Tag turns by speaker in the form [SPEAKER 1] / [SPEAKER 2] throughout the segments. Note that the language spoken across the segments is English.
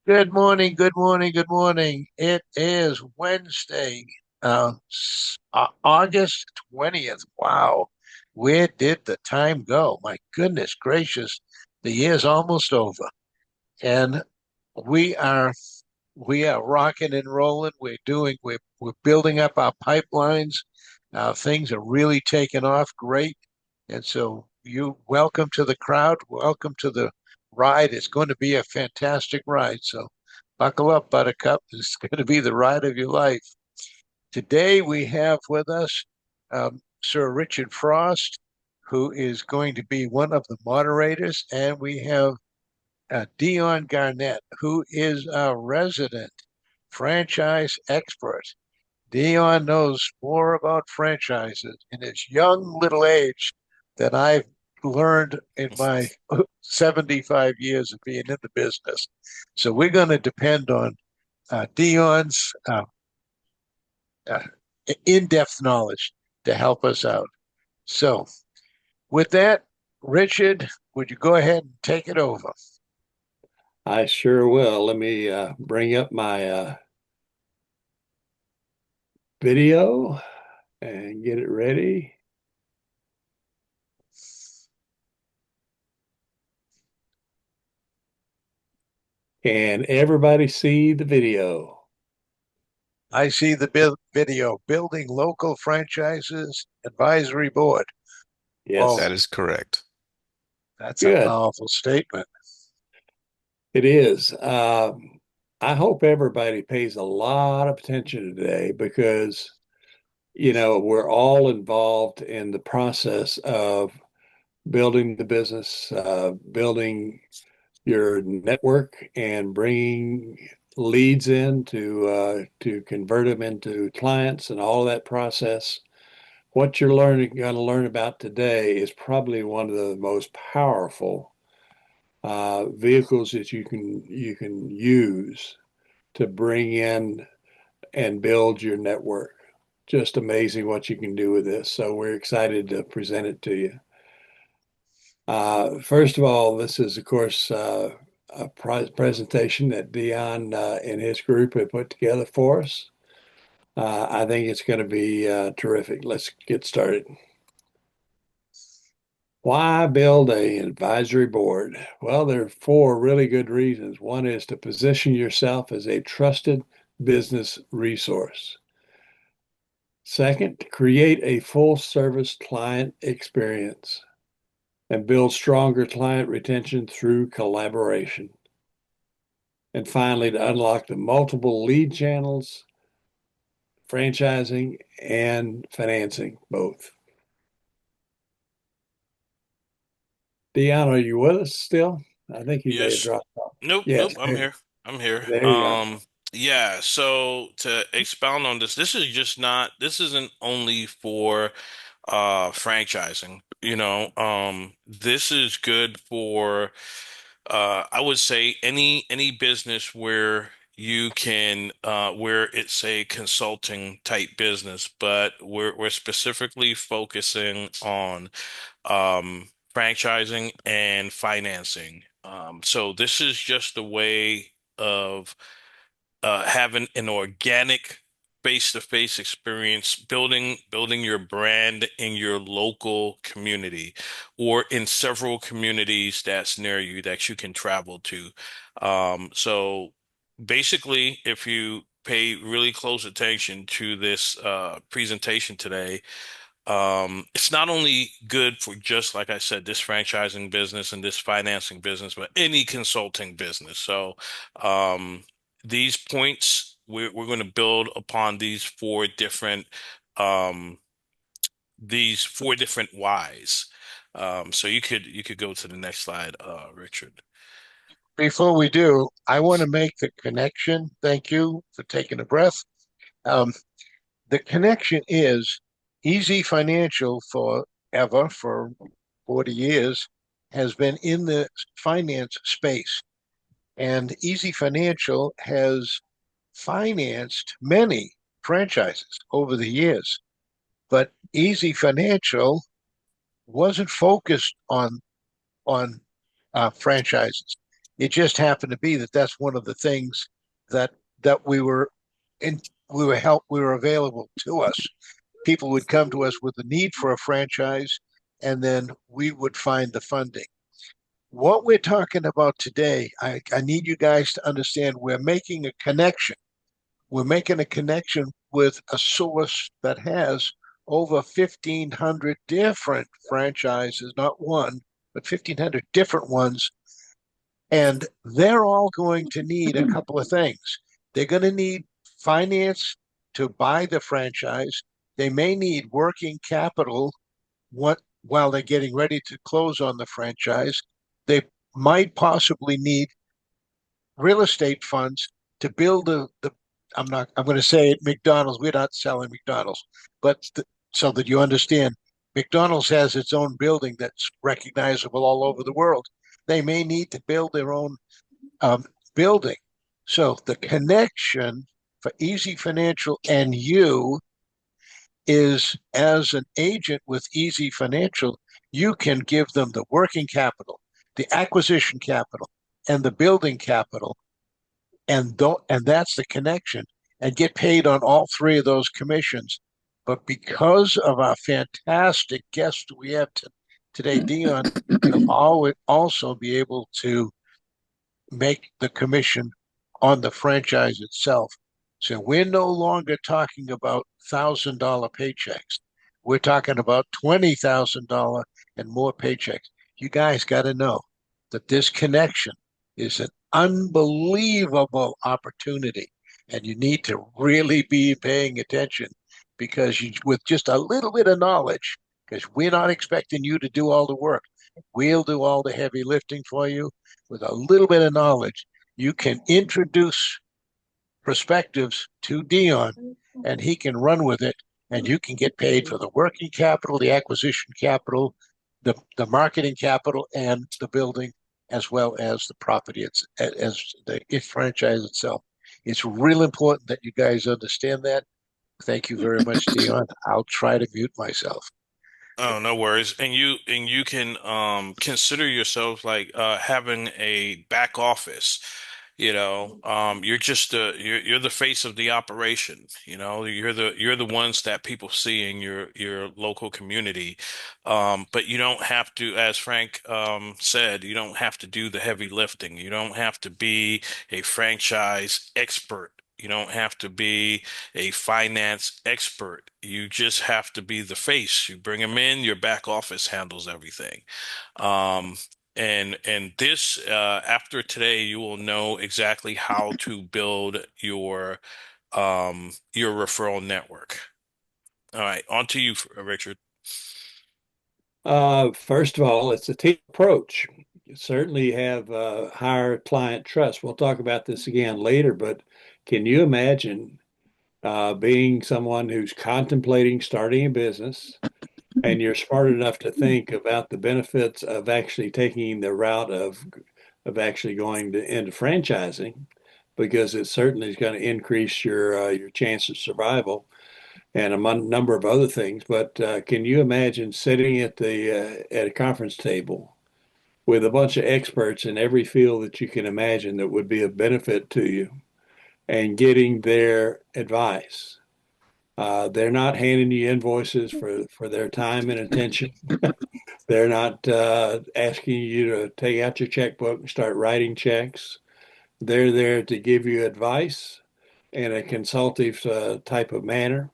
[SPEAKER 1] Good morning, good morning, good morning. It is Wednesday, August 20th. Wow, where did the time go? My goodness gracious, the year's almost over, and we are we are rocking and rolling. We're building up our pipelines. Things are really taking off great, and so you welcome to the crowd, welcome to the ride. It's going to be a fantastic ride. So buckle up, Buttercup. It's going to be the ride of your life. Today we have with us Sir Richard Frost, who is going to be one of the moderators, and we have Dion Garnett, who is a resident franchise expert. Dion knows more about franchises in his young little age than I've learned in my 75 years of being in the business. So we're going to depend on Dion's uh, in-depth knowledge to help us out. So with that, Richard, would you go ahead and take it over?
[SPEAKER 2] I sure will. Let me bring up my video and get it ready. Can everybody see the video?
[SPEAKER 1] I see the video, Building Local Franchises Advisory Board. Oh,
[SPEAKER 2] Yes,
[SPEAKER 3] That is correct.
[SPEAKER 1] that's a
[SPEAKER 2] good.
[SPEAKER 1] powerful statement.
[SPEAKER 2] It is. I hope everybody pays a lot of attention today because, we're all involved in the process of building the business, building your network and bringing leads in to convert them into clients and all of that process. What you're going to learn about today is probably one of the most powerful vehicles that you can use to bring in and build your network. Just amazing what you can do with this. So we're excited to present it to you. First of all, this is, of course, a presentation that Dion and his group have put together for us. I think it's going to be terrific. Let's get started. Why build an advisory board? Well, there are four really good reasons. One is to position yourself as a trusted business resource. Second, to create a full service client experience and build stronger client retention through collaboration. And finally, to unlock the multiple lead channels, franchising, and financing both. Dion, are you with us still? I think you may have
[SPEAKER 3] Yes.
[SPEAKER 2] dropped off.
[SPEAKER 3] Nope,
[SPEAKER 2] Yes,
[SPEAKER 3] nope, I'm here. I'm here.
[SPEAKER 2] there you go.
[SPEAKER 3] Yeah, so to expound on this, this isn't only for franchising, this is good for I would say any business where you can where it's a consulting type business, but we're specifically focusing on franchising and financing. So this is just a way of having an organic face-to-face experience, building your brand in your local community or in several communities that's near you that you can travel to. So basically, if you pay really close attention to this presentation today, it's not only good for just like I said, this franchising business and this financing business, but any consulting business. So, these points we're going to build upon um, these four different whys. So you could go to the next slide, Richard.
[SPEAKER 1] Before we do, I want to make the connection. Thank you for taking a breath. Um, the connection is Easy Financial forever, for 40 years, has been in the finance space. And Easy Financial has financed many franchises over the years. But Easy Financial wasn't focused on franchises. It just happened to be that that's one of the things that that in we were available to us. People would come to us with a need for a franchise, and then we would find the funding. What we're talking about today, I need you guys to understand we're making a connection. We're making a connection with a source that has over 1,500 different franchises, not one, but 1,500 different ones. And they're all going to need a couple of things. They're going to need finance to buy the franchise. They may need working capital while they're getting ready to close on the franchise. They might possibly need real estate funds to build I'm going to say it, McDonald's. We're not selling McDonald's, but so that you understand, McDonald's has its own building that's recognizable all over the world. They may need to build their own um, building. So the connection for Easy Financial and you is, as an agent with Easy Financial, you can give them the working capital, the acquisition capital, and the building capital, and that's the connection, and get paid on all three of those commissions. But because of our fantastic guest we have today, Dion, you'll always also be able to make the commission on the franchise itself. So we're no longer talking about $1,000 paychecks. We're talking about $20,000 and more paychecks. You guys got to know that this connection is an unbelievable opportunity, and you need to really be paying attention because with just a little bit of knowledge, because we're not expecting you to do all the work. We'll do all the heavy lifting for you. With a little bit of knowledge, you can introduce perspectives to Dion, and he can run with it, and you can get paid for the working capital, the acquisition capital, the marketing capital, and the building, as well as the property, as the franchise itself. It's real important that you guys understand that. Thank you very much, Dion. I'll try to mute myself.
[SPEAKER 3] Oh, no worries. And you can consider yourself like having a back office. You're just you're the face of the operation. You're the ones that people see in your local community. But you don't have to, as Frank said, you don't have to do the heavy lifting. You don't have to be a franchise expert. You don't have to be a finance expert. You just have to be the face. You bring them in, your back office handles everything. Um, and this after today, you will know exactly how to build your referral network. All right, on to you, Richard.
[SPEAKER 2] First of all, it's a team approach. You certainly have higher client trust. We'll talk about this again later, but can you imagine being someone who's contemplating starting a business and you're smart enough to think about the benefits of actually taking the route of actually going into franchising, because it certainly is going to increase your chance of survival and number of other things. But can you imagine sitting at a conference table with a bunch of experts in every field that you can imagine that would be of benefit to you and getting their advice? They're not handing you invoices for their time and attention. They're not asking you to take out your checkbook and start writing checks. They're there to give you advice in a consultative type of manner.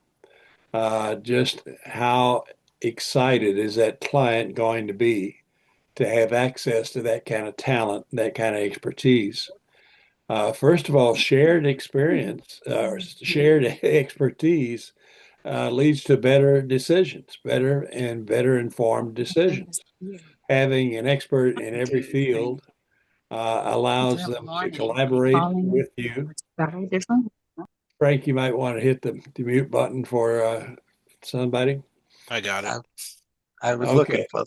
[SPEAKER 2] Just how excited is that client going to be to have access to that kind of talent, that kind of expertise? First of all, shared experience or shared expertise leads to better decisions, better and better informed decisions. Having an expert in every field allows them to collaborate with you. Frank, you might want to hit the mute button for somebody.
[SPEAKER 3] I got it.
[SPEAKER 1] I, I was looking
[SPEAKER 2] Okay.
[SPEAKER 1] for.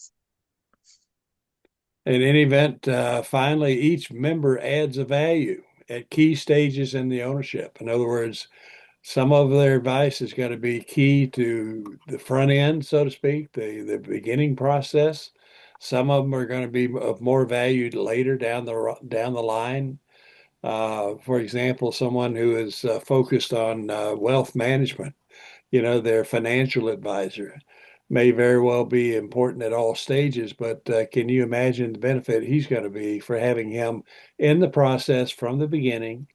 [SPEAKER 2] In any event, finally, each member adds a value at key stages in the ownership. In other words, some of their advice is going to be key to the front end, so to speak, the beginning process. Some of them are going to be of more value later down the line. For example, someone who is focused on wealth management, their financial advisor may very well be important at all stages, but can you imagine the benefit he's going to be for having him in the process from the beginning,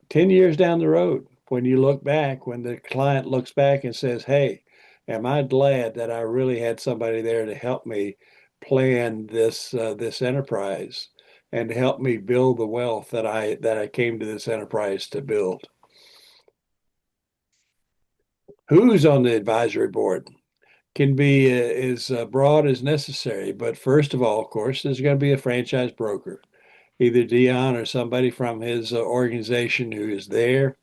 [SPEAKER 2] 10 years down the road, when you look back, when the client looks back and says, hey, am I glad that I really had somebody there to help me plan this enterprise and to help me build the wealth that I came to this enterprise to build. Who's on the advisory board can be as broad as necessary, but first of all, of course, there's going to be a franchise broker, either Dion or somebody from his organization who is there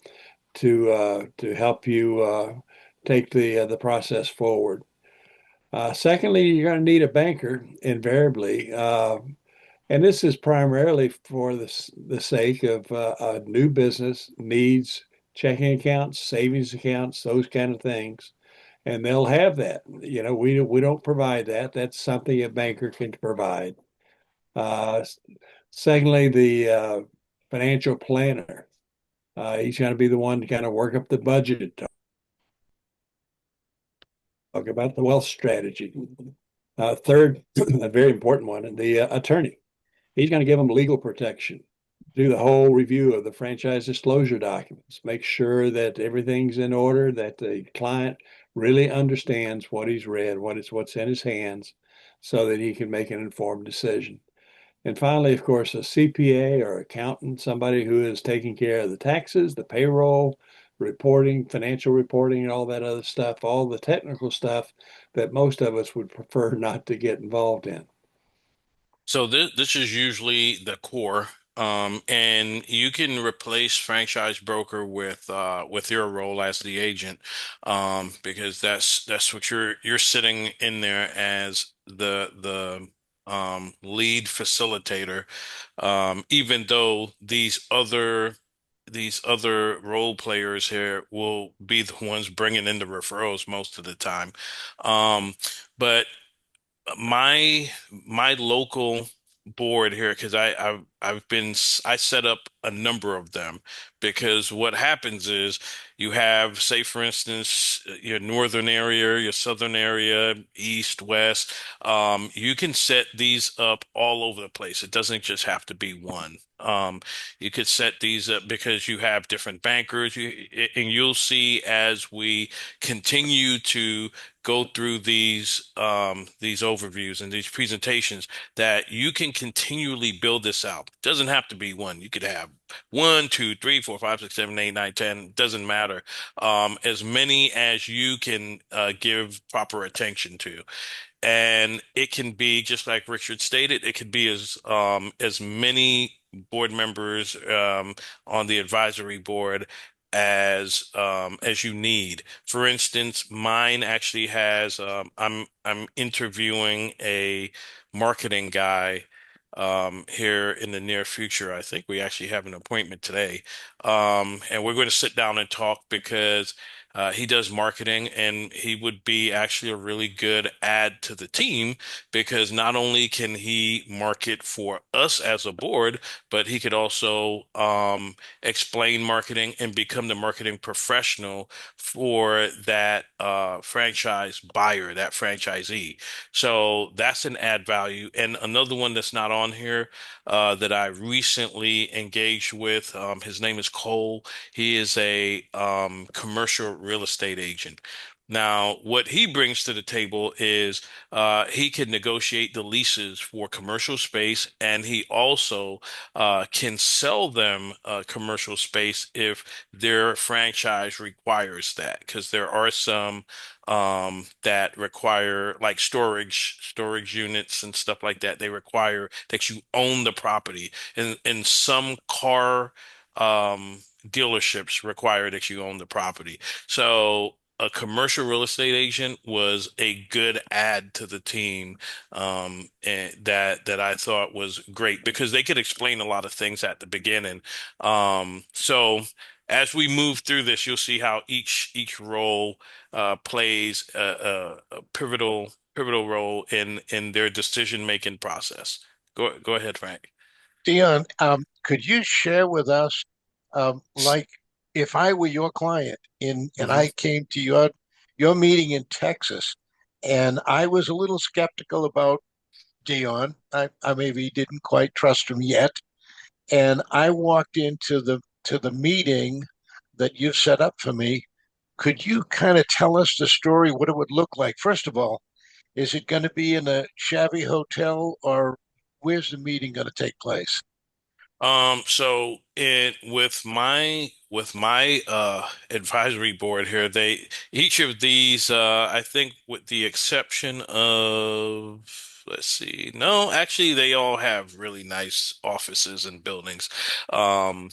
[SPEAKER 2] to help you take the process forward. Secondly, you're going to need a banker invariably, and this is primarily for the sake of a new business needs checking accounts, savings accounts, those kind of things, and they'll have that. We don't provide that. That's something a banker can provide. Uh, Secondly, the financial planner. He's going to be the one to kind of work up the budget, talk about the wealth strategy. Third, a very important one, the attorney. He's going to give them legal protection, do the whole review of the franchise disclosure documents, make sure that everything's in order, that the client really understands what he's read, what's in his hands, so that he can make an informed decision. And finally, of course, a CPA or accountant, somebody who is taking care of the taxes, the payroll, reporting, financial reporting, and all that other stuff, all the technical stuff that most of us would prefer not to get involved in.
[SPEAKER 3] So this is usually the core, and you can replace franchise broker with your role as the agent, because that's what you're sitting in there as the lead facilitator, even though these other role players here will be the ones bringing in the referrals most of the time, but my local board here, because I set up a number of them, because what happens is you have, say for instance, your northern area, your southern area, east, west. You can set these up all over the place. It doesn't just have to be one. You could set these up because you have different bankers. And you'll see as we continue to go through these overviews and these presentations that you can continually build this out. Doesn't have to be one. You could have one, two, three, four, five, six, seven, eight, nine, 10. Doesn't matter. As many as you can give proper attention to. And it can be just like Richard stated, it could be as many board members on the advisory board as you need. For instance, mine actually has I'm interviewing a marketing guy here in the near future. I think we actually have an appointment today. And we're going to sit down and talk because he does marketing, and he would be actually a really good add to the team, because not only can he market for us as a board, but he could also explain marketing and become the marketing professional for that franchise buyer, that franchisee. So that's an add value. And another one that's not on here that I recently engaged with, his name is Cole. He is a commercial real estate agent. Now, what he brings to the table is he can negotiate the leases for commercial space, and he also can sell them commercial space if their franchise requires that, because there are some that require, like, storage units and stuff like that. They require that you own the property, and some car dealerships require that you own the property. So a commercial real estate agent was a good add to the team, and that I thought was great because they could explain a lot of things at the beginning. So as we move through this, you'll see how each role plays a pivotal pivotal role in their decision-making process. Go ahead, Frank.
[SPEAKER 1] Dion, could you share with us, like, if I were your client and
[SPEAKER 3] Hmm.
[SPEAKER 1] I came to your meeting in Texas, and I was a little skeptical about Dion. I maybe didn't quite trust him yet, and I walked into the meeting that you've set up for me. Could you kind of tell us the story, what it would look like? First of all, is it going to be in a shabby hotel, or where's the meeting going to take place?
[SPEAKER 3] So in with my advisory board here, they each of these I think with the exception of let's see. No, actually they all have really nice offices and buildings. Um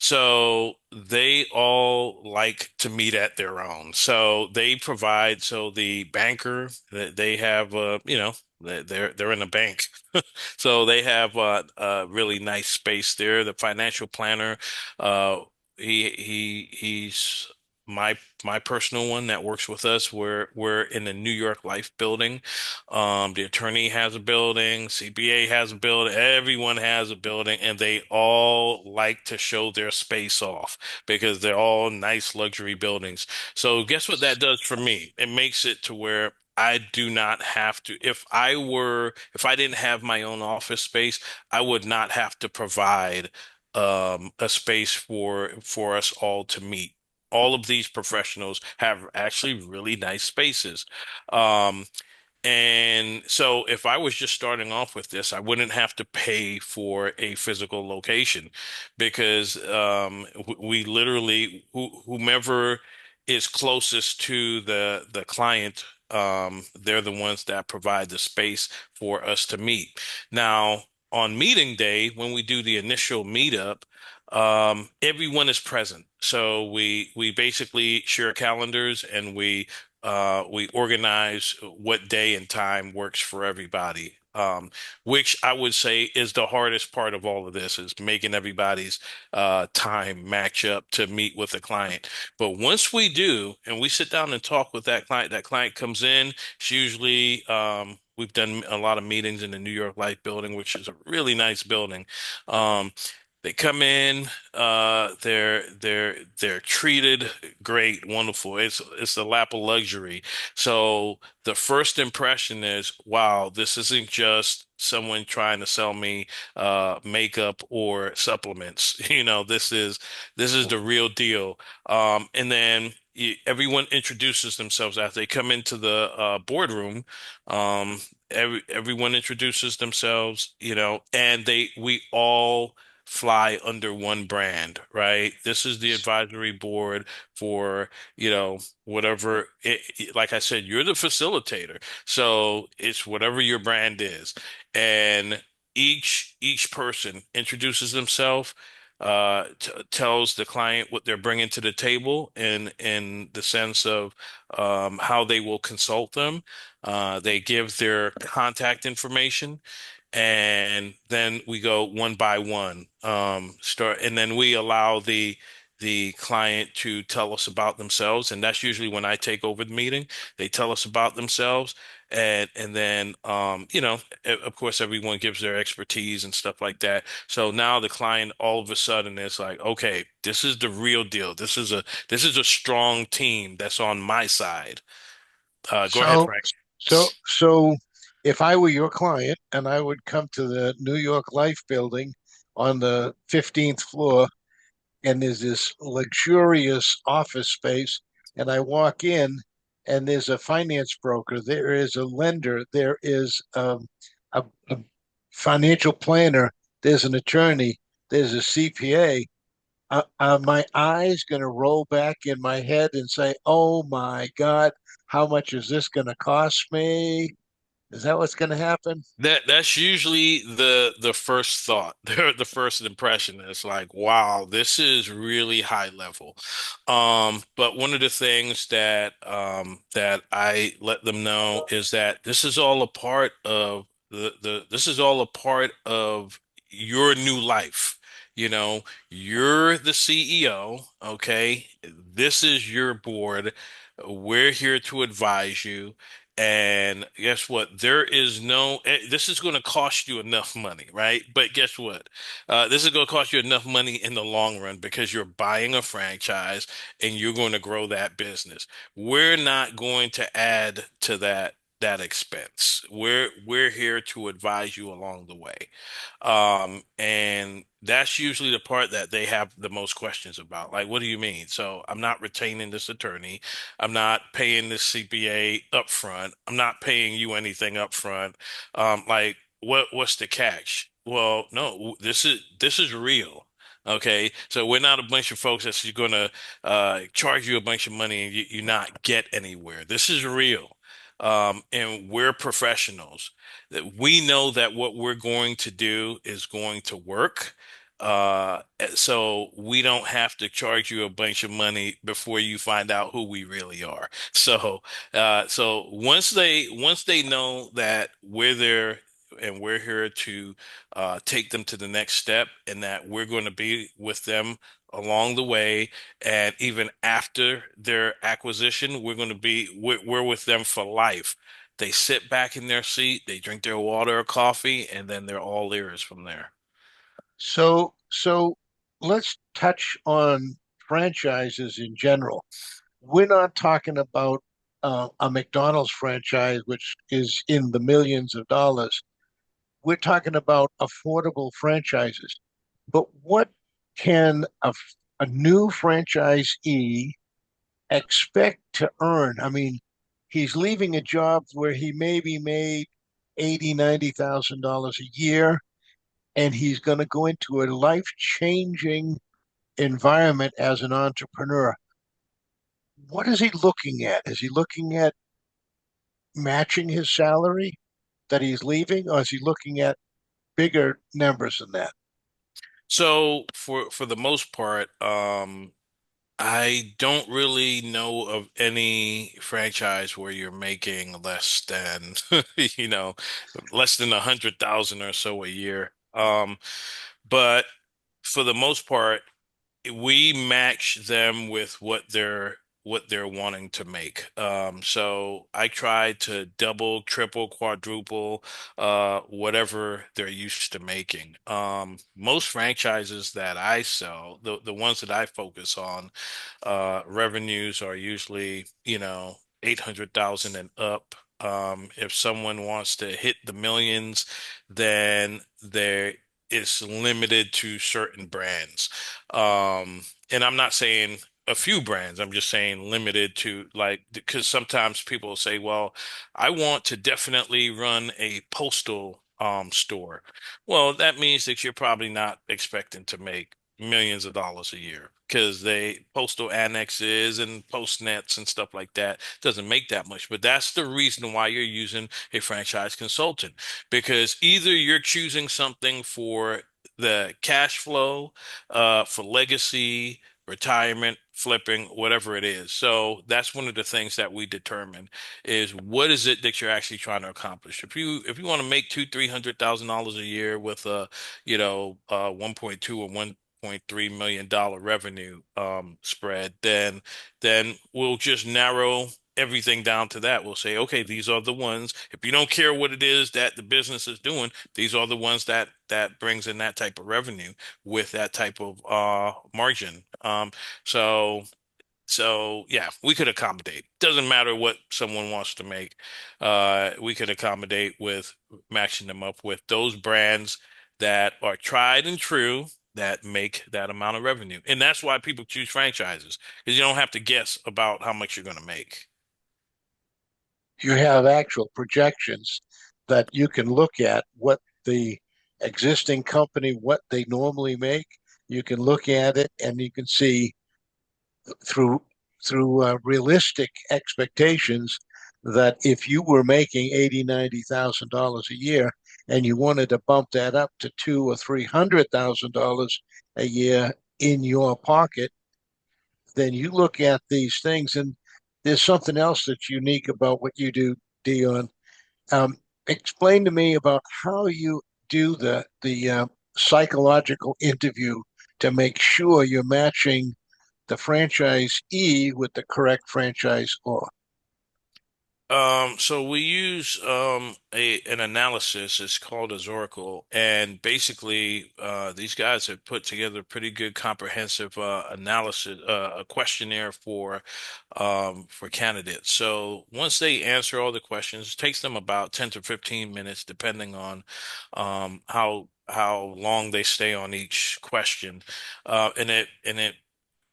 [SPEAKER 3] so they all like to meet at their own. So they provide, so the banker that they have, they're in a bank. So they have a really nice space there. The financial planner, uh, he's my personal one that works with us. We're in the New York Life building. The attorney has a building, CPA has a building, everyone has a building, and they all like to show their space off because they're all nice luxury buildings. So guess what that does for me? It makes it to where I do not have to, if I didn't have my own office space, I would not have to provide a space for us all to meet. All of these professionals have actually really nice spaces. Um, and so if I was just starting off with this, I wouldn't have to pay for a physical location because we literally whomever is closest to the client, they're the ones that provide the space for us to meet. Now, on meeting day, when we do the initial meetup, everyone is present. So we basically share calendars and we organize what day and time works for everybody. Which I would say is the hardest part of all of this is making everybody's time match up to meet with the client. But once we do, and we sit down and talk with that client comes in. It's usually we've done a lot of meetings in the New York Life building, which is a really nice building. Um, they come in, they're treated great, wonderful. It's the lap of luxury. So the first impression is, wow, this isn't just someone trying to sell me makeup or supplements. This is the real deal. And then everyone introduces themselves as they come into the boardroom. Everyone introduces themselves, and we all fly under one brand, right? This is the advisory board for, whatever like I said, you're the facilitator. So it's whatever your brand is. And each person introduces themselves, tells the client what they're bringing to the table in the sense of how they will consult them. They give their contact information and then we go one by one. And then we allow the client to tell us about themselves, and that's usually when I take over the meeting. They tell us about themselves, and then of course, everyone gives their expertise and stuff like that. So now the client all of a sudden is like, okay, this is the real deal. This is a strong team that's on my side. Go ahead,
[SPEAKER 1] So,
[SPEAKER 3] Frank.
[SPEAKER 1] so if I were your client and I would come to the New York Life building on the 15th floor, and there's this luxurious office space, and I walk in, and there's a finance broker, there is a lender, there is a financial planner, there's an attorney, there's a CPA. Are my eyes going to roll back in my head and say, "Oh my God, how much is this going to cost me?" Is that what's going to happen?
[SPEAKER 3] That's usually the first thought, the first impression. It's like, wow, this is really high level. But one of the things that I let them know is that this is all a part of this is all a part of your new life. You're the CEO, okay? This is your board. We're here to advise you. And guess what? There is no, this is going to cost you enough money, right? But guess what? This is going to cost you enough money in the long run because you're buying a franchise and you're going to grow that business. We're not going to add to that expense. We're here to advise you along the way. And that's usually the part that they have the most questions about. Like, what do you mean? So I'm not retaining this attorney. I'm not paying this CPA upfront. I'm not paying you anything upfront. Like, what's the catch? Well, no, this is real. Okay, so we're not a bunch of folks that's going to charge you a bunch of money and you not get anywhere. This is real. And we're professionals that we know that what we're going to do is going to work. So we don't have to charge you a bunch of money before you find out who we really are. So once they know that we're there and we're here to take them to the next step, and that we're going to be with them along the way, and even after their acquisition, we're with them for life. They sit back in their seat, they drink their water or coffee, and then they're all ears from there.
[SPEAKER 1] So let's touch on franchises in general. We're not talking about a McDonald's franchise, which is in the millions of dollars. We're talking about affordable franchises. But what can a new franchisee expect to earn? I mean, he's leaving a job where he maybe made 80, $90,000 a year, and he's going to go into a life-changing environment as an entrepreneur. What is he looking at? Is he looking at matching his salary that he's leaving, or is he looking at bigger numbers than that?
[SPEAKER 3] So for the most part, I don't really know of any franchise where you're making less than, you know, less than 100,000 or so a year. But for the most part, we match them with what they're wanting to make. So I try to double, triple, quadruple, whatever they're used to making. Most franchises that I sell, the ones that I focus on, revenues are usually, 800,000 and up. If someone wants to hit the millions, then there it's limited to certain brands. And I'm not saying a few brands, I'm just saying limited to, like, because sometimes people say, well, I want to definitely run a postal store. Well, that means that you're probably not expecting to make millions of dollars a year, because they postal annexes and post nets and stuff like that doesn't make that much. But that's the reason why you're using a franchise consultant, because either you're choosing something for the cash flow, for legacy, retirement, flipping, whatever it is. So that's one of the things that we determine is what is it that you're actually trying to accomplish. If you want to make $200,000-300,000 a year with a 1.2 or $1.3 million revenue spread, then we'll just narrow everything down to that. We'll say, okay, these are the ones. If you don't care what it is that the business is doing, these are the ones that brings in that type of revenue with that type of margin. So so yeah, we could accommodate. Doesn't matter what someone wants to make. We could accommodate with matching them up with those brands that are tried and true that make that amount of revenue. And that's why people choose franchises, because you don't have to guess about how much you're going to make.
[SPEAKER 1] You have actual projections that you can look at what the existing company, what they normally make. You can look at it and you can see through realistic expectations that if you were making 80, $90,000 a year and you wanted to bump that up to two or $300,000 a year in your pocket, then you look at these things. And there's something else that's unique about what you do, Dion. Um, Explain to me about how you do the psychological interview to make sure you're matching the franchisee with the correct franchise or.
[SPEAKER 3] So we use a an analysis. It's called a Zoracle, and basically, these guys have put together a pretty good comprehensive analysis, a questionnaire for candidates. So once they answer all the questions, it takes them about 10 to 15 minutes, depending on how long they stay on each question, and it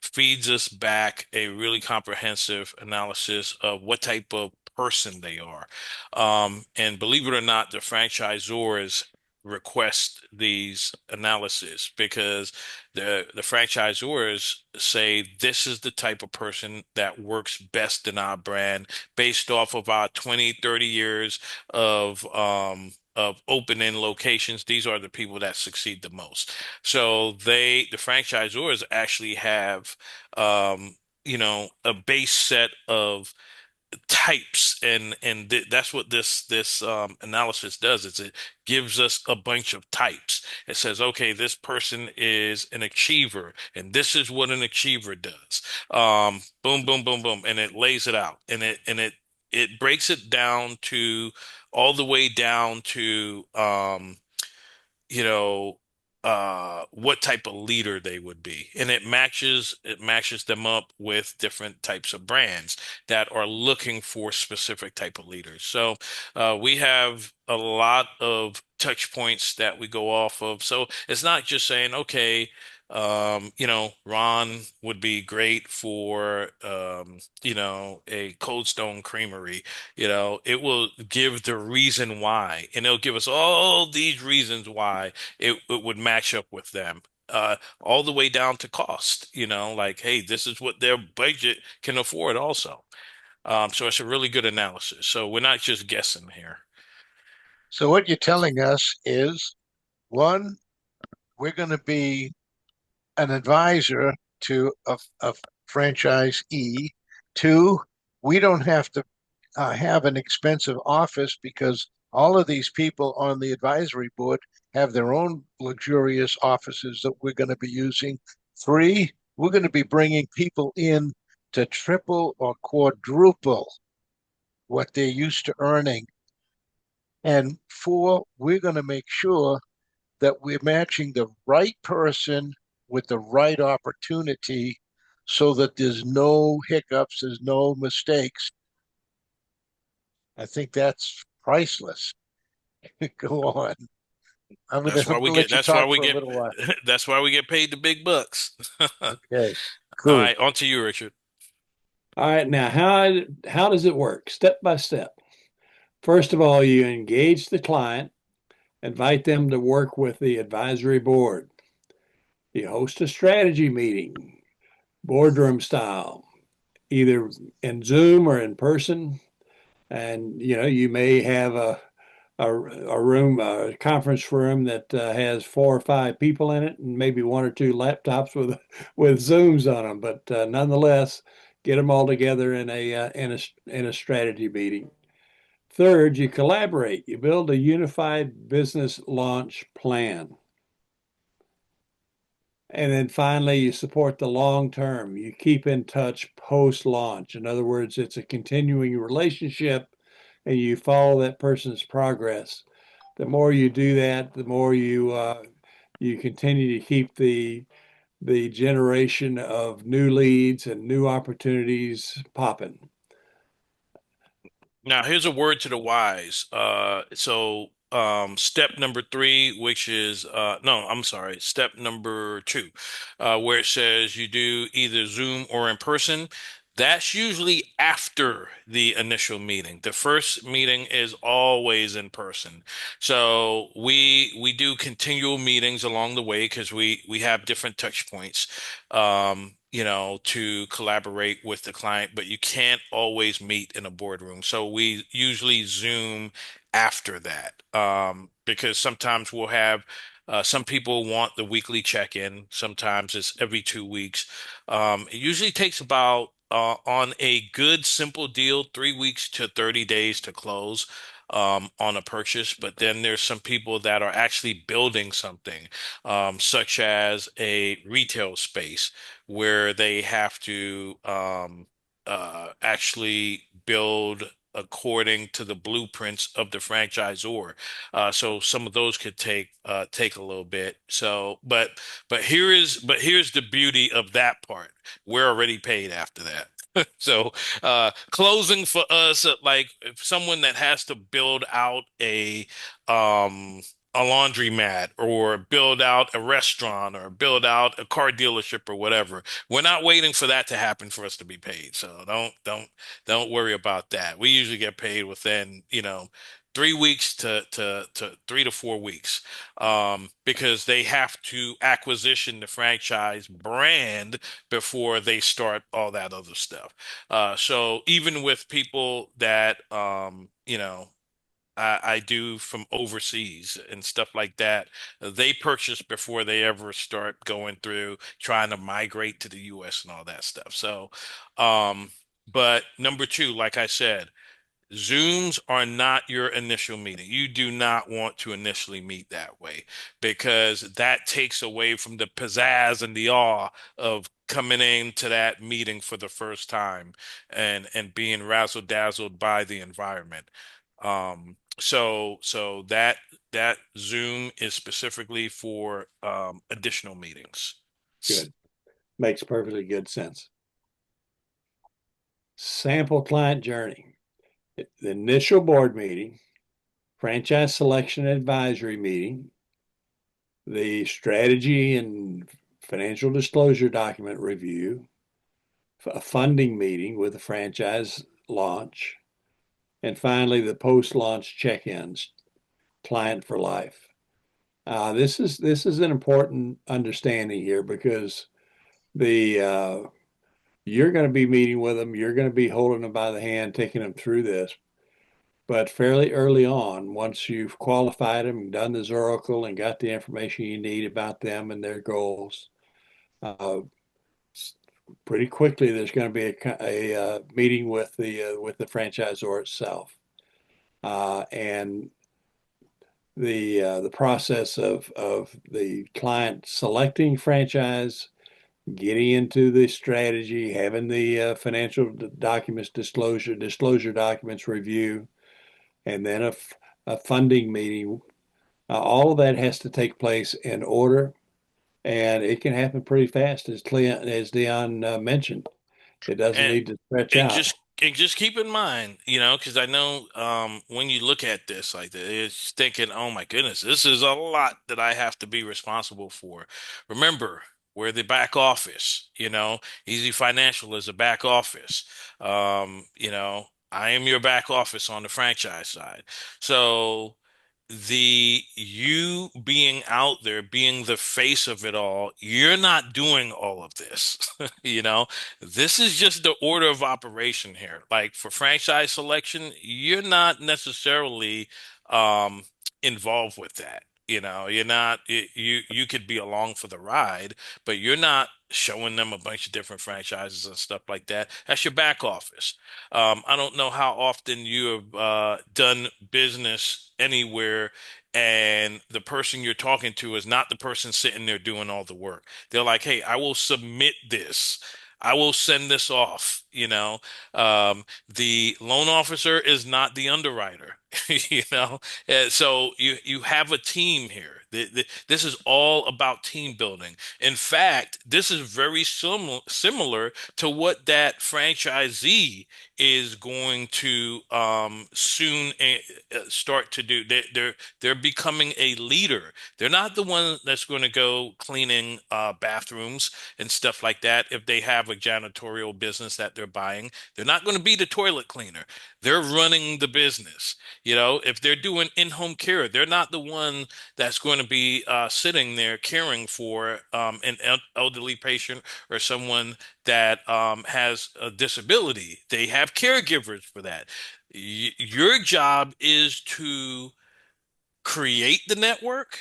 [SPEAKER 3] feeds us back a really comprehensive analysis of what type of person they are. And believe it or not, the franchisors request these analysis because the franchisors say this is the type of person that works best in our brand based off of our 20, 30 years of opening locations. These are the people that succeed the most. So the franchisors actually have, a base set of types, and that's what this analysis does. Is it gives us a bunch of types. It says, okay, this person is an achiever, and this is what an achiever does. Boom, boom, boom, boom, and it lays it out, and it breaks it down to all the way down to you know, what type of leader they would be. And it matches them up with different types of brands that are looking for specific type of leaders. So we have a lot of touch points that we go off of. So it's not just saying, okay, Ron would be great for a Cold Stone Creamery. It will give the reason why, and it'll give us all these reasons why it would match up with them. All the way down to cost, like, hey, this is what their budget can afford also. So it's a really good analysis. So we're not just guessing here.
[SPEAKER 1] So what you're telling us is, one, we're going to be an advisor to a franchisee. Two, we don't have to have an expensive office because all of these people on the advisory board have their own luxurious offices that we're going to be using. Three, we're going to be bringing people in to triple or quadruple what they're used to earning. And four, we're going to make sure that we're matching the right person with the right opportunity so that there's no hiccups, there's no mistakes. I think that's priceless. Go on. I'm
[SPEAKER 3] That's
[SPEAKER 1] going
[SPEAKER 3] why
[SPEAKER 1] to
[SPEAKER 3] we
[SPEAKER 1] let
[SPEAKER 3] get.
[SPEAKER 1] you
[SPEAKER 3] That's why
[SPEAKER 1] talk
[SPEAKER 3] we
[SPEAKER 1] for a
[SPEAKER 3] get.
[SPEAKER 1] little while.
[SPEAKER 3] That's why we get paid the big bucks. All
[SPEAKER 1] Okay, cool.
[SPEAKER 3] right, on to you, Richard.
[SPEAKER 2] All right, now how does it work? Step by step. First of all, you engage the client, invite them to work with the advisory board. You host a strategy meeting, boardroom style, either in Zoom or in person. And you may have a room, a conference room that has 4 or 5 people in it, and maybe 1 or 2 laptops with Zooms on them. But nonetheless, get them all together in a strategy meeting. Third, you collaborate. You build a unified business launch plan. And then finally, you support the long term. You keep in touch post launch. In other words, it's a continuing relationship and you follow that person's progress. The more you do that, the more you continue to keep the generation of new leads and new opportunities popping.
[SPEAKER 3] Now, here's a word to the wise. Step number three, which is no, I'm sorry, step number two, where it says you do either Zoom or in person. That's usually after the initial meeting. The first meeting is always in person. So we do continual meetings along the way because we have different touch points. To collaborate with the client, but you can't always meet in a boardroom. So we usually Zoom after that, because sometimes we'll have some people want the weekly check-in. Sometimes it's every 2 weeks. It usually takes about on a good simple deal, 3 weeks to 30 days to close. On a purchase, but then there's some people that are actually building something, such as a retail space where they have to actually build according to the blueprints of the franchisor. So some of those could take a little bit. So, but here's the beauty of that part. We're already paid after that. So, closing for us, like if someone that has to build out um a laundromat or build out a restaurant or build out a car dealership or whatever. We're not waiting for that to happen for us to be paid. So don't worry about that. We usually get paid within, 3 weeks to 3 to 4 weeks, because they have to acquisition the franchise brand before they start all that other stuff. So even with people that, I do from overseas and stuff like that. They purchase before they ever start going through trying to migrate to the US and all that stuff. So, um, but number two, like I said, Zooms are not your initial meeting. You do not want to initially meet that way because that takes away from the pizzazz and the awe of coming into that meeting for the first time and being razzle dazzled by the environment. So that Zoom is specifically for additional meetings.
[SPEAKER 2] Good. Makes perfectly good sense. Sample client journey. The initial board meeting, franchise selection advisory meeting, the strategy and financial disclosure document review, a funding meeting with the franchise launch, and finally the post-launch check-ins, client for life. This is an important understanding here because the you're going to be meeting with them, you're going to be holding them by the hand, taking them through this. But fairly early on, once you've qualified them, done the Oracle, and got the information you need about them and their goals, uh, pretty quickly there's going to be a meeting with the franchisor itself, and the process of the client selecting franchise, getting into the strategy, having the financial documents disclosure documents review, and then a funding meeting. All of that has to take place in order, and it can happen pretty fast, as Dion mentioned. It doesn't
[SPEAKER 3] And
[SPEAKER 2] need to stretch
[SPEAKER 3] and
[SPEAKER 2] out.
[SPEAKER 3] just keep in mind, because I know when you look at this like that, it's thinking, oh my goodness, this is a lot that I have to be responsible for. Remember, we're the back office, Easy Financial is a back office. I am your back office on the franchise side. So the you being out there, being the face of it all, you're not doing all of this. You know, this is just the order of operation here. Like for franchise selection, you're not necessarily um involved with that. You're not you could be along for the ride, but you're not showing them a bunch of different franchises and stuff like that. That's your back office. I don't know how often you have done business anywhere and the person you're talking to is not the person sitting there doing all the work. They're like, hey, I will submit this. I will send this off. The loan officer is not the underwriter. you know, so you have a team here. This is all about team building. In fact, this is very similar to what that franchisee is going to soon start to do. They're becoming a leader. They're not the one that's going to go cleaning bathrooms and stuff like that. If they have a janitorial business that they're buying, they're not going to be the toilet cleaner. They're running the business. If they're doing in-home care, they're not the one that's going to be sitting there caring for an elderly patient or someone that has a disability. They have caregivers for that. Your job is to create the network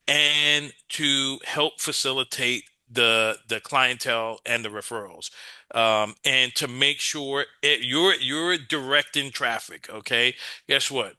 [SPEAKER 3] and to help facilitate the clientele and the referrals, and to make sure you're directing traffic. Okay, guess what?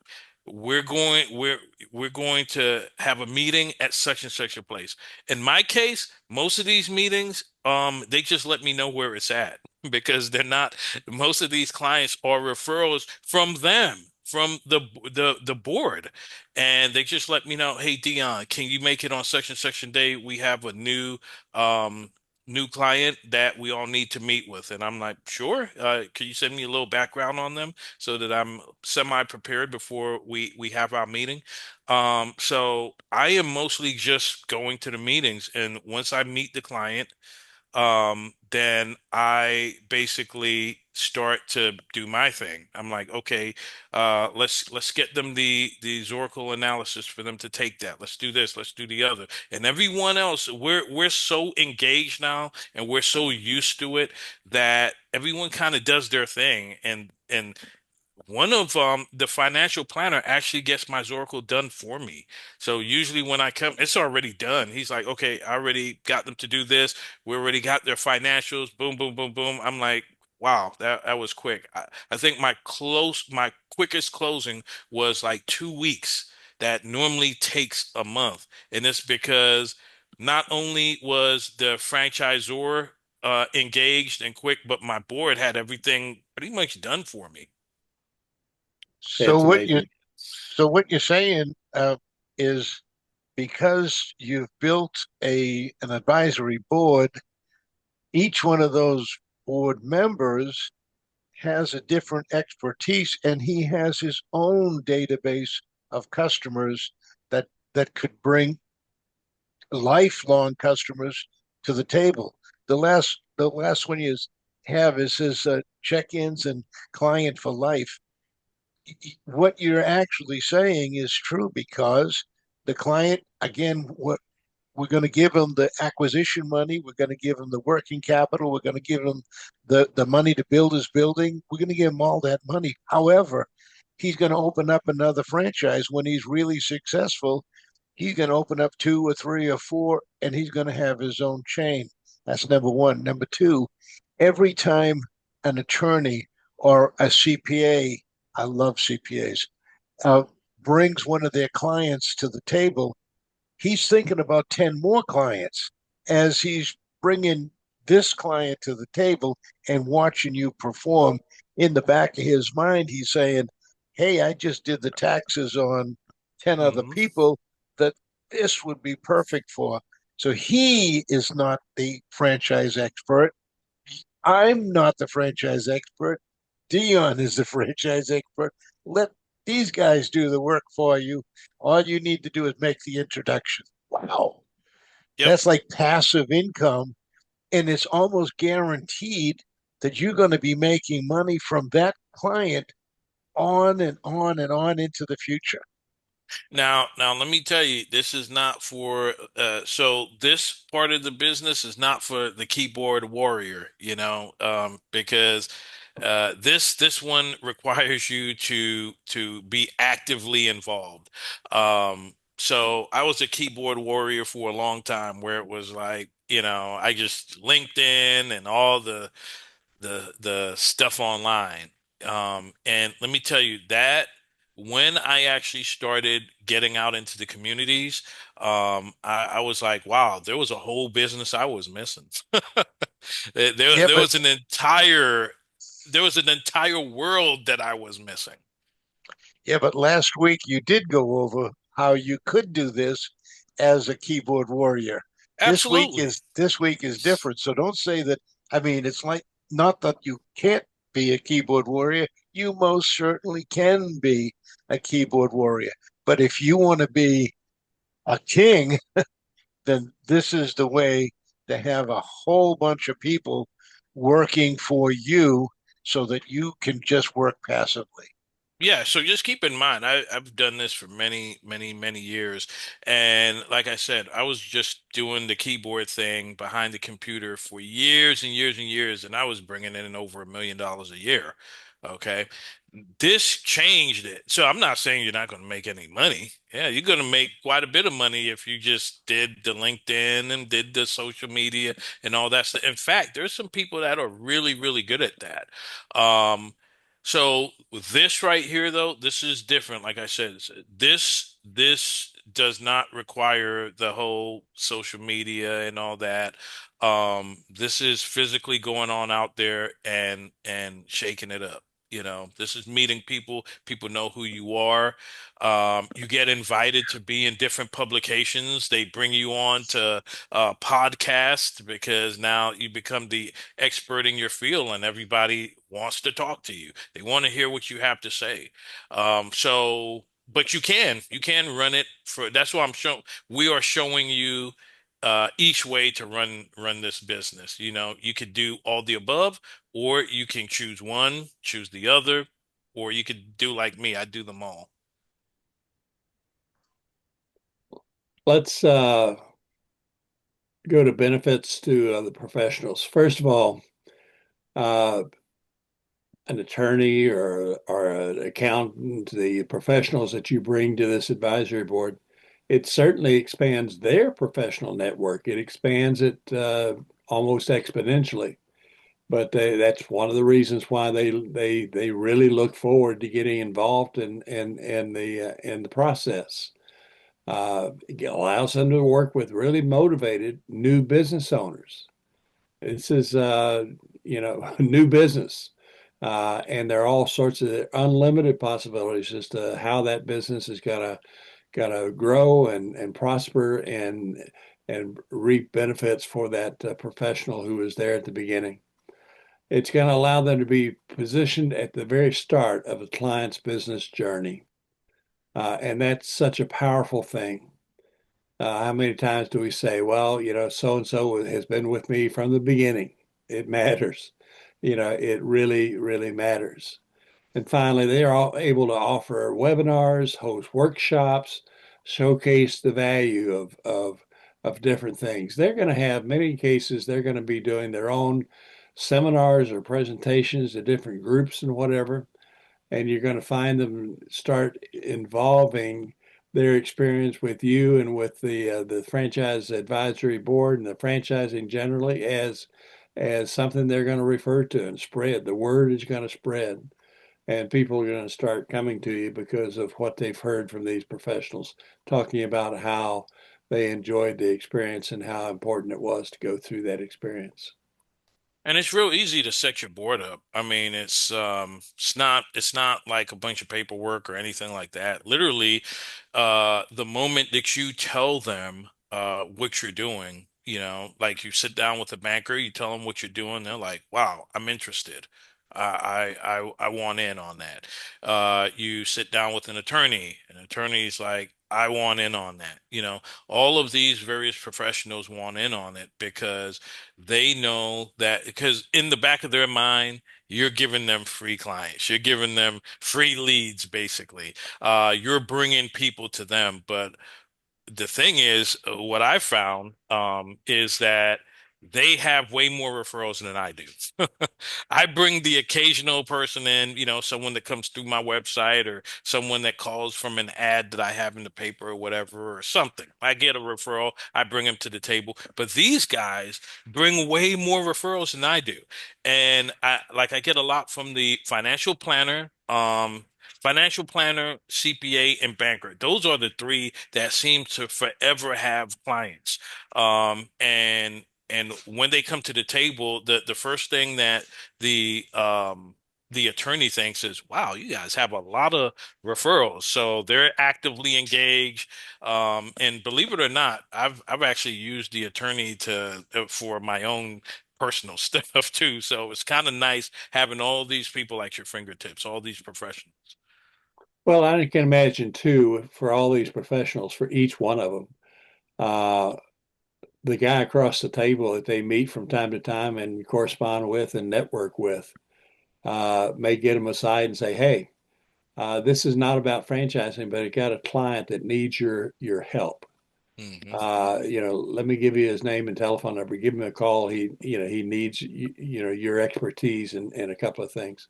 [SPEAKER 3] we're going to have a meeting at such and such a place. In my case, most of these meetings, they just let me know where it's at because they're not, most of these clients are referrals from them, from the board. And they just let me know, hey Dion, can you make it on such and such a day? We have a um new client that we all need to meet with. And I'm like, sure. Can you send me a little background on them so that I'm semi-prepared before we have our meeting? So I am mostly just going to the meetings, and once I meet the client, then I basically start to do my thing. I'm like, okay, let's get them the Zoracle analysis for them to take that. Let's do this, let's do the other. And everyone else, we're so engaged now and we're so used to it that everyone kind of does their thing. And one of the financial planner actually gets my Zoracle done for me. So usually when I come, it's already done. He's like, okay, I already got them to do this. We already got their financials. Boom, boom, boom, boom. I'm like, wow, that was quick. I think my quickest closing was like 2 weeks. That normally takes a month. And it's because not only was the franchisor engaged and quick, but my board had everything pretty much done for me.
[SPEAKER 1] So
[SPEAKER 2] It's
[SPEAKER 1] what you
[SPEAKER 2] amazing.
[SPEAKER 1] so what you're saying is because you've built a an advisory board, each one of those board members has a different expertise and he has his own database of customers that could bring lifelong customers to the table. The last one you have is his check-ins and client for life. What you're actually saying is true because the client, again, what we're going to give them the acquisition money. We're going to give them the working capital. We're going to give them the money to build his building. We're going to give him all that money. However, he's going to open up another franchise when he's really successful. He's going to open up two or three or four, and he's going to have his own chain. That's number one. Number two, every time an attorney or a CPA, I love CPAs, uh, brings one of their clients to the table, he's thinking about 10 more clients as he's bringing this client to the table and watching you perform. In the back of his mind, he's saying, hey, I just did the taxes on 10 other
[SPEAKER 3] Hmm.
[SPEAKER 1] people that this would be perfect for. So he is not the franchise expert. I'm not the franchise expert. Dion is the franchise expert. Let these guys do the work for you. All you need to do is make the introduction. Wow.
[SPEAKER 3] Yep.
[SPEAKER 1] That's like passive income. And it's almost guaranteed that you're going to be making money from that client on and on and on into the future.
[SPEAKER 3] Now let me tell you, this is not for so this part of the business is not for the keyboard warrior, because this one requires you to be actively involved. So I was a keyboard warrior for a long time where it was like, I just LinkedIn and all the stuff online. And let me tell you that when I actually started getting out into the communities, I was like, wow, there was a whole business I was missing. There,
[SPEAKER 1] Yeah,
[SPEAKER 3] there
[SPEAKER 1] but
[SPEAKER 3] was an entire there was an entire world that I was missing.
[SPEAKER 1] Yeah, but last week you did go over how you could do this as a keyboard warrior.
[SPEAKER 3] Absolutely.
[SPEAKER 1] This week is different. So don't say that. I mean, it's like not that you can't be a keyboard warrior. You most certainly can be a keyboard warrior. But if you want to be a king, then this is the way to have a whole bunch of people working for you so that you can just work passively.
[SPEAKER 3] Yeah, so just keep in mind, I've done this for many, many, many years. And like I said, I was just doing the keyboard thing behind the computer for years and years and years, and I was bringing in over $1 million a year. Okay. This changed it. So I'm not saying you're not going to make any money. Yeah, you're going to make quite a bit of money if you just did the LinkedIn and did the social media and all that stuff. In fact, there's some people that are really, really good at that. Um, So with this right here, though, this is different. Like I said, this does not require the whole social media and all that. This is physically going on out there and shaking it up. This is meeting people. People know who you are. You get invited to be in different publications. They bring you on to podcast because now you become the expert in your field and everybody wants to talk to you. They want to hear what you have to say. But you can run it for, that's why we are showing you each way to run this business. You could do all the above, or you can choose one, choose the other, or you could do like me. I do them all.
[SPEAKER 2] Let's go to benefits to the professionals. First of all, uh, an attorney or an accountant, the professionals that you bring to this advisory board, it certainly expands their professional network. It expands it almost exponentially. But that's one of the reasons why they really look forward to getting involved in the process. It allows them to work with really motivated new business owners. This is, new business. And there are all sorts of unlimited possibilities as to how that business is gonna grow and prosper and reap benefits for that professional who was there at the beginning. It's going to allow them to be positioned at the very start of a client's business journey. And that's such a powerful thing. How many times do we say, well, so and so has been with me from the beginning? It matters. It really, really matters. And finally, they are all able to offer webinars, host workshops, showcase the value of different things. They're going to have many cases, they're going to be doing their own seminars or presentations to different groups and whatever. And you're going to find them start involving their experience with you and with the franchise advisory board and the franchising generally as something they're going to refer to and spread. The word is going to spread, and people are going to start coming to you because of what they've heard from these professionals talking about how they enjoyed the experience and how important it was to go through that experience.
[SPEAKER 3] And it's real easy to set your board up. I mean, it's not like a bunch of paperwork or anything like that. Literally, the moment that you tell them what you're doing, like you sit down with a banker, you tell them what you're doing, they're like, "Wow, I'm interested. I want in on that." You sit down with an attorney's like, "I want in on that." All of these various professionals want in on it because they know that, because in the back of their mind, you're giving them free clients. You're giving them free leads, basically. You're bringing people to them. But the thing is, what I found is that they have way more referrals than I do. I bring the occasional person in, someone that comes through my website or someone that calls from an ad that I have in the paper or whatever or something. I get a referral, I bring them to the table. But these guys bring way more referrals than I do. And I get a lot from the financial planner, CPA, and banker. Those are the three that seem to forever have clients. And when they come to the table, the first thing that the attorney thinks is, "Wow, you guys have a lot of referrals." So they're actively engaged. And believe it or not, I've actually used the attorney to for my own personal stuff too. So it's kind of nice having all these people at your fingertips, all these professionals.
[SPEAKER 2] Well, I can imagine too, for all these professionals, for each one of them, uh, the guy across the table that they meet from time to time and correspond with and network with may get them aside and say, "Hey, this is not about franchising, but it got a client that needs your help.
[SPEAKER 3] Hmm.
[SPEAKER 2] Let me give you his name and telephone number. Give him a call. He needs your expertise in a couple of things."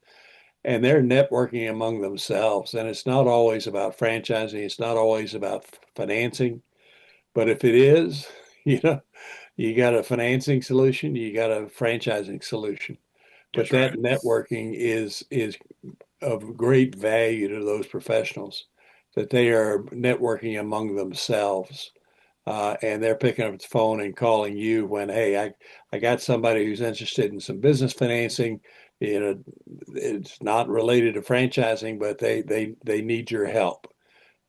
[SPEAKER 2] And they're networking among themselves. And it's not always about franchising. It's not always about financing. But if it is, you know, you got a financing solution, you got a franchising solution. But
[SPEAKER 3] That's
[SPEAKER 2] that
[SPEAKER 3] right.
[SPEAKER 2] networking is of great value to those professionals that they are networking among themselves. And they're picking up the phone and calling you when, hey, I got somebody who's interested in some business financing. You know, it's not related to franchising, but they need your help.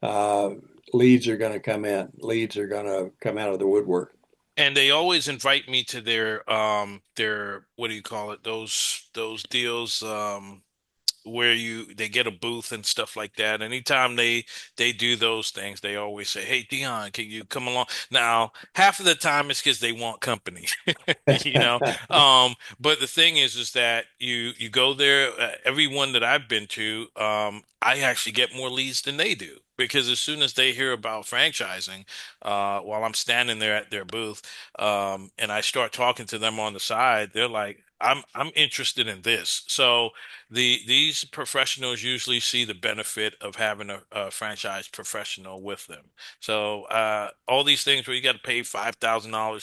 [SPEAKER 2] Uh, Leads are going to come in. Leads are going to come out of the woodwork.
[SPEAKER 3] And they always invite me to their what do you call it? Those deals where they get a booth and stuff like that. Anytime they do those things, they always say, "Hey, Dion, can you come along?" Now, half of the time it's because they want company, you know. But the thing is that you go there. Everyone that I've been to, I actually get more leads than they do because as soon as they hear about franchising, while I'm standing there at their booth, and I start talking to them on the side, they're like, I'm interested in this." So these professionals usually see the benefit of having a franchise professional with them. So all these things where you got to pay $5,000,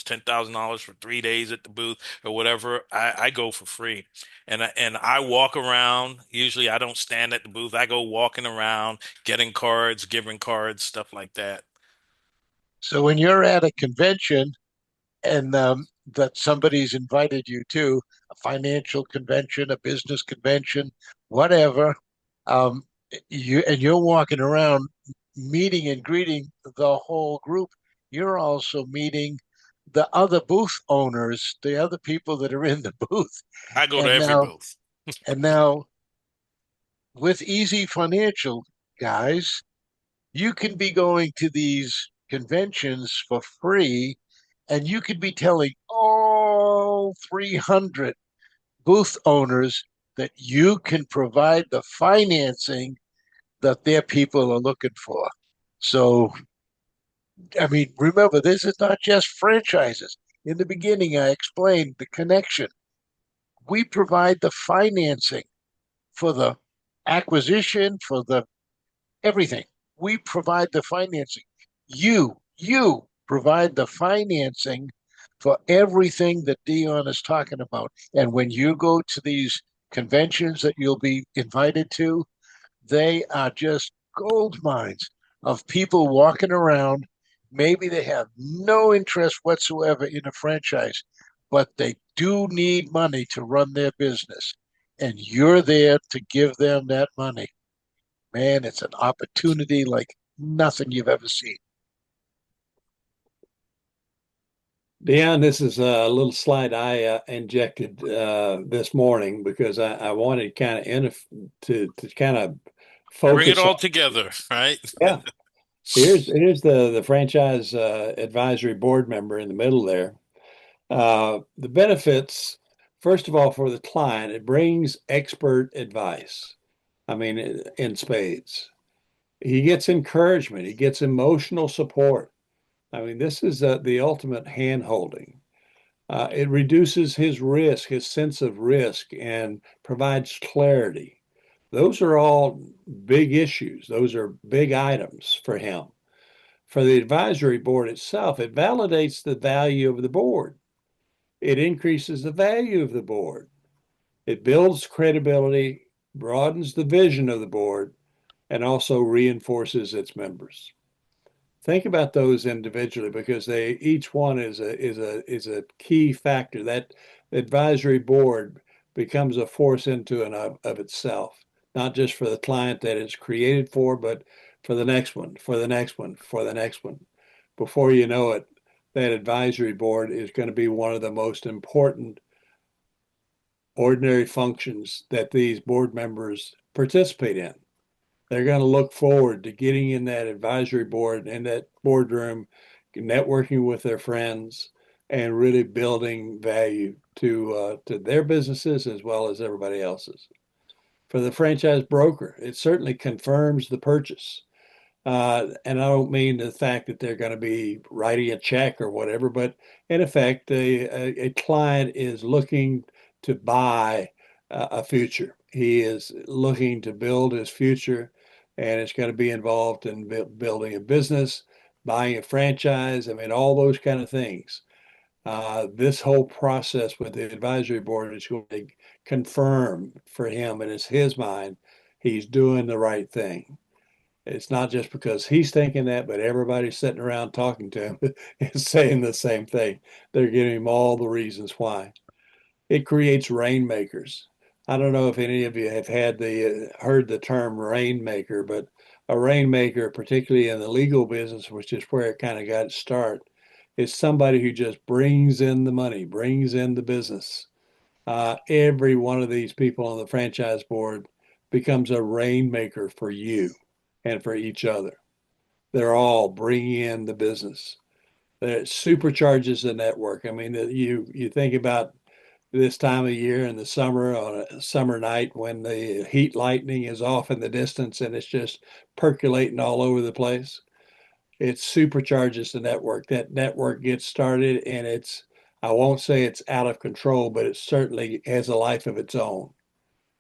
[SPEAKER 3] $10,000 for 3 days at the booth or whatever, I go for free, and I walk around. Usually, I don't stand at the booth. I go walking around, getting cards, giving cards, stuff like that.
[SPEAKER 1] So when you're at a convention and that somebody's invited you to a financial convention, a business convention, whatever, um, you're walking around meeting and greeting the whole group. You're also meeting the other booth owners, the other people that are in the booth.
[SPEAKER 3] I go to
[SPEAKER 1] And
[SPEAKER 3] every
[SPEAKER 1] now,
[SPEAKER 3] booth.
[SPEAKER 1] and now with Easy Financial guys, you can be going to these conventions for free and you could be telling all 300 booth owners that you can provide the financing that their people are looking for. So, I mean, remember, this is not just franchises. In the beginning, I explained the connection. We provide the financing for the acquisition, for the everything. We provide the financing. You provide the financing for everything that Dion is talking about. And when you go to these conventions that you'll be invited to, they are just gold mines of people walking around. Maybe they have no interest whatsoever in a franchise, but they do need money to run their business. And you're there to give them that money. Man, it's an opportunity like nothing you've ever seen.
[SPEAKER 2] Dion, this is a little slide I injected this morning because I wanted kind of to kind of
[SPEAKER 3] Bring it
[SPEAKER 2] focus
[SPEAKER 3] all
[SPEAKER 2] on.
[SPEAKER 3] together, right?
[SPEAKER 2] Yeah, here's the franchise advisory board member in the middle there. The benefits, first of all, for the client, it brings expert advice. I mean, in spades. He gets encouragement. He gets emotional support. I mean, this is the ultimate hand holding. It reduces his risk, his sense of risk, and provides clarity. Those are all big issues. Those are big items for him. For the advisory board itself, it validates the value of the board. It increases the value of the board. It builds credibility, broadens the vision of the board, and also reinforces its members. Think about those individually because they each one is a key factor. That advisory board becomes a force into and of itself, not just for the client that it's created for, but for the next one, for the next one, for the next one. Before you know it, that advisory board is going to be one of the most important ordinary functions that these board members participate in. They're going to look forward to getting in that advisory board in that boardroom, networking with their friends, and really building value to their businesses as well as everybody else's. For the franchise broker, it certainly confirms the purchase. And I don't mean the fact that they're going to be writing a check or whatever, but in effect, a client is looking to buy a future. He is looking to build his future, and it's going to be involved in building a business, buying a franchise. I mean, all those kind of things. This whole process with the advisory board is going to confirm for him, and it's his mind, he's doing the right thing. It's not just because he's thinking that, but everybody's sitting around talking to him is saying the same thing. They're giving him all the reasons why. It creates rainmakers. I don't know if any of you have had the heard the term rainmaker, but a rainmaker, particularly in the legal business, which is where it kind of got its start, is somebody who just brings in the money, brings in the business. Every one of these people on the franchise board becomes a rainmaker for you and for each other. They're all bringing in the business. It supercharges the network. I mean, you think about this time of year in the summer on a summer night when the heat lightning is off in the distance and it's just percolating all over the place. It supercharges the network. That network gets started and I won't say it's out of control, but it certainly has a life of its own.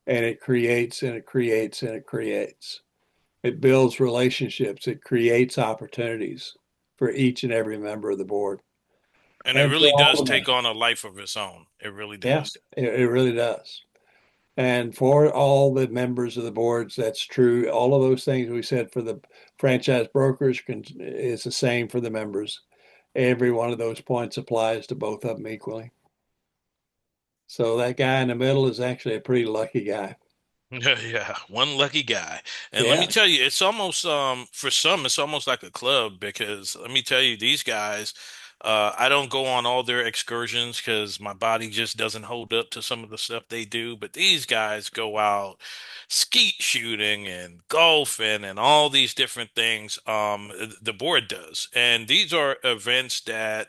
[SPEAKER 2] And it creates and it creates and it creates. It builds relationships. It creates opportunities for each and every member of the board
[SPEAKER 3] And it
[SPEAKER 2] and for
[SPEAKER 3] really
[SPEAKER 2] all
[SPEAKER 3] does
[SPEAKER 2] the
[SPEAKER 3] take
[SPEAKER 2] members.
[SPEAKER 3] on a life of its own. It really
[SPEAKER 2] Yeah,
[SPEAKER 3] does.
[SPEAKER 2] it really does. And for all the members of the boards, that's true. All of those things we said for the franchise brokers is the same for the members. Every one of those points applies to both of them equally. So that guy in the middle is actually a pretty lucky guy.
[SPEAKER 3] Yeah, yeah, one lucky guy. And let me
[SPEAKER 2] Yeah.
[SPEAKER 3] tell you, it's almost for some it's almost like a club because let me tell you, these guys, I don't go on all their excursions because my body just doesn't hold up to some of the stuff they do, but these guys go out skeet shooting and golfing and all these different things the board does. And these are events that,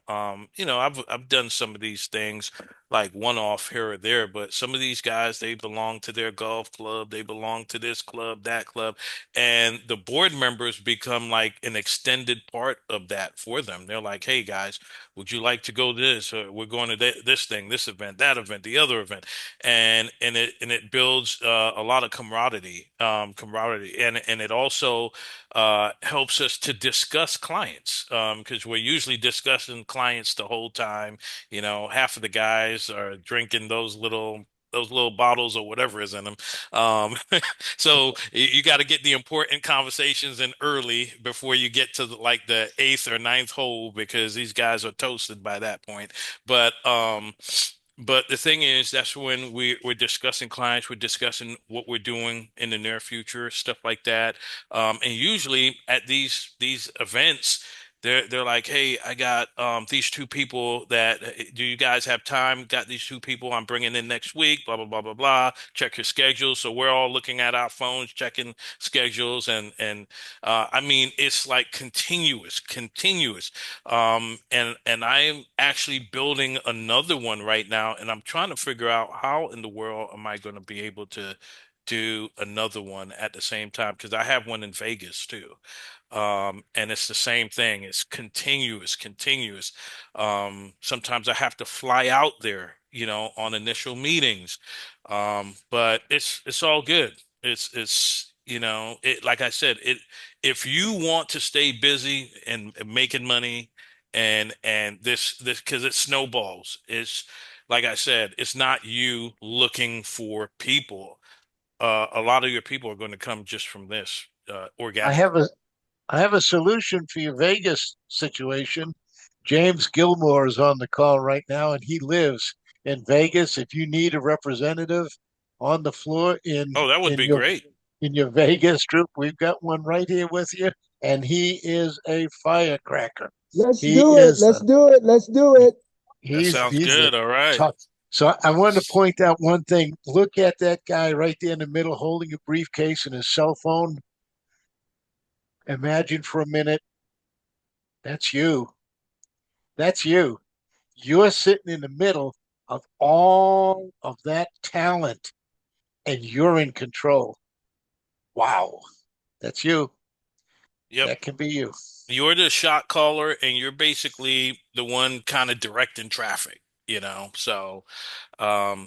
[SPEAKER 3] I've done some of these things like one off here or there, but some of these guys, they belong to their golf club, they belong to this club, that club, and the board members become like an extended part of that for them. They're like, hey guys, would you like to go to this? Or we're going to this thing, this event, that event, the other event, and it builds a lot of camaraderie, and it also helps us to discuss clients because we're usually discussing clients the whole time. Half of the guys are drinking those little bottles or whatever is in them. Um, so you got to get the important conversations in early before you get to like the eighth or ninth hole because these guys are toasted by that point. But the thing is, that's when we're discussing clients, we're discussing what we're doing in the near future, stuff like that. And usually at these events, they're like, hey, I got these two people that do you guys have time? Got these two people I'm bringing in next week, blah blah blah blah blah. Check your schedule. So we're all looking at our phones, checking schedules, and I mean it's like continuous. And I'm actually building another one right now, and I'm trying to figure out how in the world am I going to be able to do another one at the same time because I have one in Vegas too. And it's the same thing. It's continuous. Sometimes I have to fly out there, on initial meetings. But it's all good. It like I said, if you want to stay busy and making money and this because it snowballs. It's like I said, it's not you looking for people. A lot of your people are going to come just from this
[SPEAKER 1] I
[SPEAKER 3] organically.
[SPEAKER 1] have a I have a solution for your Vegas situation. James Gilmore is on the call right now, and he lives in Vegas. If you need a representative on the floor
[SPEAKER 3] Oh, that would be great.
[SPEAKER 1] in your Vegas troop, we've got one right here with you, and he is a firecracker.
[SPEAKER 4] Let's
[SPEAKER 1] He
[SPEAKER 4] do it.
[SPEAKER 1] is
[SPEAKER 4] Let's do it. Let's do it.
[SPEAKER 3] That sounds
[SPEAKER 1] he's a
[SPEAKER 3] good. All right.
[SPEAKER 1] tough. So I wanted to point out one thing. Look at that guy right there in the middle holding a briefcase and his cell phone. Imagine for a minute, that's you. That's you. You're sitting in the middle of all of that talent and you're in control. Wow. That's you.
[SPEAKER 3] Yep.
[SPEAKER 1] That can be you.
[SPEAKER 3] You're the shot caller and you're basically the one kind of directing traffic. So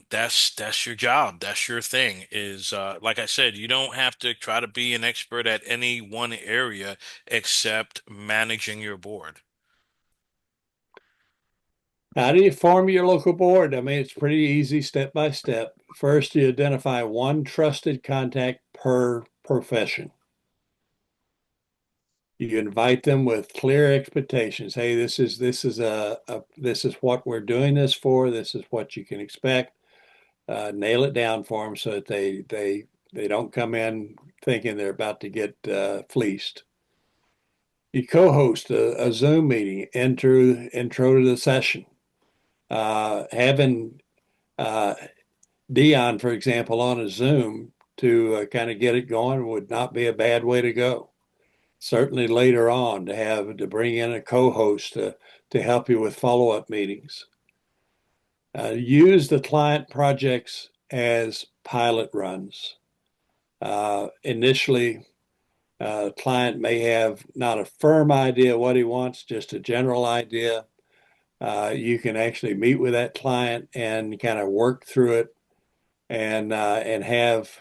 [SPEAKER 3] that's your job. That's your thing is like I said, you don't have to try to be an expert at any one area except managing your board.
[SPEAKER 2] How do you form your local board? I mean, it's pretty easy step by step. First, you identify one trusted contact per profession. You invite them with clear expectations. Hey, this is what we're doing this for. This is what you can expect. Nail it down for them so that they don't come in thinking they're about to get fleeced. You co-host a Zoom meeting, intro to the session. Having uh, Dion, for example, on a Zoom to kind of get it going would not be a bad way to go. Certainly later on to bring in a co-host to help you with follow-up meetings. Use the client projects as pilot runs. Initially, client may have not a firm idea what he wants, just a general idea. You can actually meet with that client and kind of work through it and have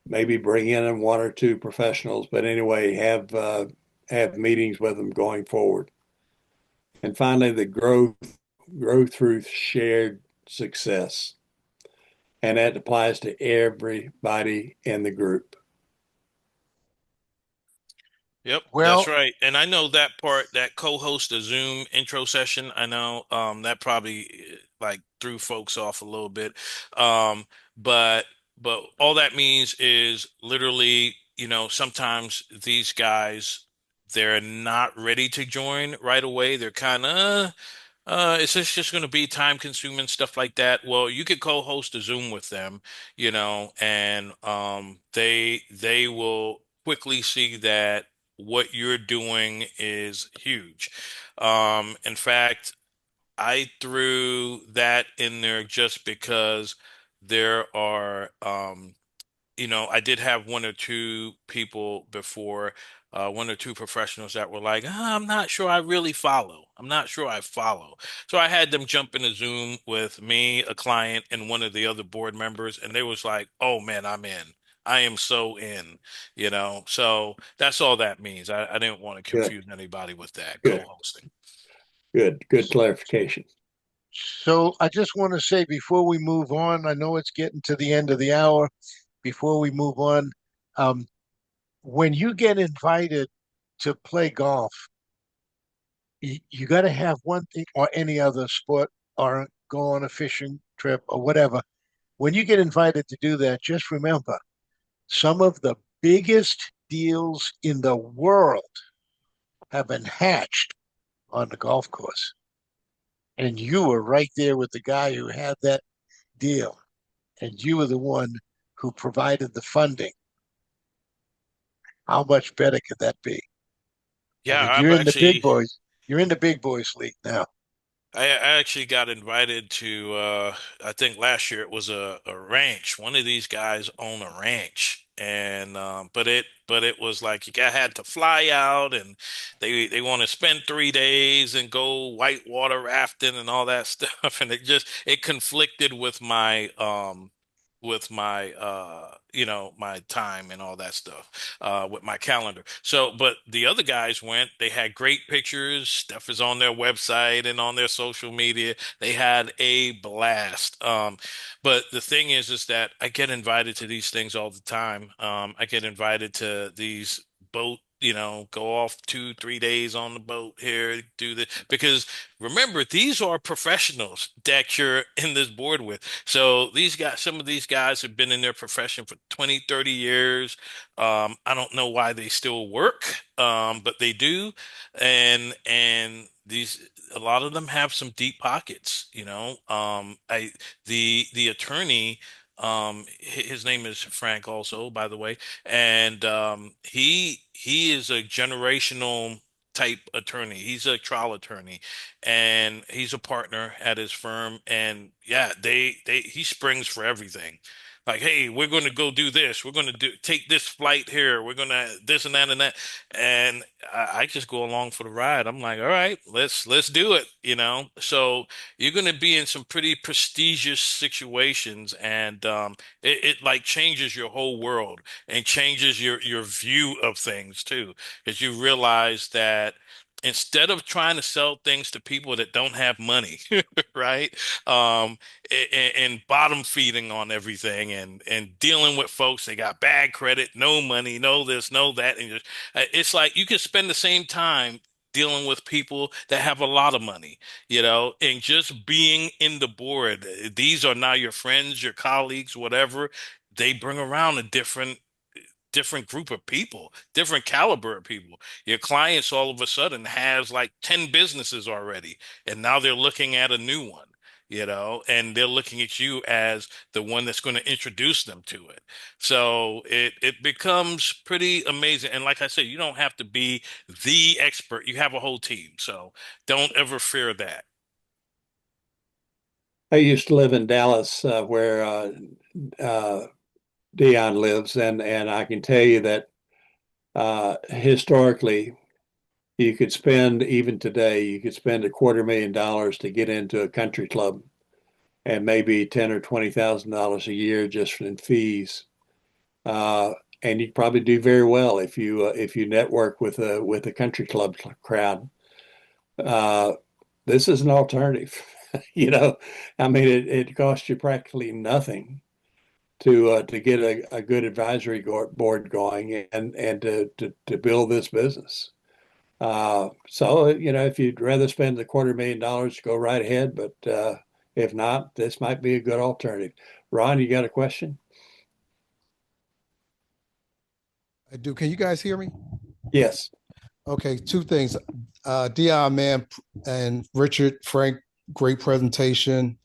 [SPEAKER 2] maybe bring in one or two professionals, but anyway, have meetings with them going forward. And finally, the grow through shared success, and that applies to everybody in the group.
[SPEAKER 3] Yep, that's
[SPEAKER 1] Well,
[SPEAKER 3] right. And I know that part, that co-host a Zoom intro session, I know that probably like threw folks off a little bit. Um but all that means is literally, sometimes these guys they're not ready to join right away. They're kind of is this just going to be time consuming stuff like that? Well, you could co-host a Zoom with them, and they will quickly see that what you're doing is huge. In fact, I threw that in there just because there are I did have one or two people before, one or two professionals that were like, I'm not sure I really follow. I'm not sure I follow. So I had them jump in a Zoom with me, a client, and one of the other board members, and they was like, oh man, I'm in. I am so in. So that's all that means. I didn't want to
[SPEAKER 2] Good,
[SPEAKER 3] confuse anybody with that
[SPEAKER 2] good,
[SPEAKER 3] co-hosting.
[SPEAKER 2] good clarification.
[SPEAKER 1] so I just want to say before we move on, I know it's getting to the end of the hour. Before we move on, um, when you get invited to play golf, you got to have one thing or any other sport or go on a fishing trip or whatever. When you get invited to do that, just remember some of the biggest deals in the world have been hatched on the golf course. And you were right there with the guy who had that deal. And you were the one who provided the funding. How much better could that be? I
[SPEAKER 3] Yeah,
[SPEAKER 1] mean,
[SPEAKER 3] I've
[SPEAKER 1] you're in the big
[SPEAKER 3] actually
[SPEAKER 1] boys. You're in the big boys league now.
[SPEAKER 3] I actually got invited to I think last year it was a ranch. One of these guys own a ranch and but it was like had to fly out and they want to spend 3 days and go whitewater rafting and all that stuff and it conflicted with my my time and all that stuff with my calendar. So but the other guys went, they had great pictures, stuff is on their website and on their social media. They had a blast. But the thing is that I get invited to these things all the time. I get invited to these boat, go off 2, 3 days on the boat here, do the because remember, these are professionals that you're in this board with. So these guys, some of these guys have been in their profession for 20, 30 years. I don't know why they still work, but they do. And these a lot of them have some deep pockets. The attorney, his name is Frank also, by the way, and he is a generational type attorney. He's a trial attorney and he's a partner at his firm. And yeah, he springs for everything. Like, hey, we're going to go do this. We're going to take this flight here. We're going to this and that and that. And I just go along for the ride. I'm like, all right, let's do it. So you're going to be in some pretty prestigious situations, and it like changes your whole world and changes your view of things too, because you realize that. instead of trying to sell things to people that don't have money, right? Um, and bottom feeding on everything and dealing with folks they got bad credit, no money, no this, no that, and it's like you can spend the same time dealing with people that have a lot of money, and just being in the board. These are now your friends, your colleagues, whatever. They bring around a different group of people, different caliber of people. Your clients all of a sudden has like 10 businesses already, and now they're looking at a new one, and they're looking at you as the one that's going to introduce them to it. So it becomes pretty amazing. And like I said, you don't have to be the expert. You have a whole team. So don't ever fear that.
[SPEAKER 2] I used to live in Dallas, where uh, Dion lives, and I can tell you that historically, you could spend even today, you could spend $250,000 to get into a country club, and maybe 10 or $20,000 a year just in fees. Uh, and you'd probably do very well if you network with a country club crowd. Uh, this is an alternative. You know, I mean, it costs you practically nothing to get a good advisory board going and to build this business. So, if you'd rather spend the $250,000, go right ahead. But if not, this might be a good alternative. Ron, you got a question?
[SPEAKER 4] I do. Can you guys hear me?
[SPEAKER 2] Yes.
[SPEAKER 4] Okay, two things. Dion, man, and Richard, Frank, great presentation.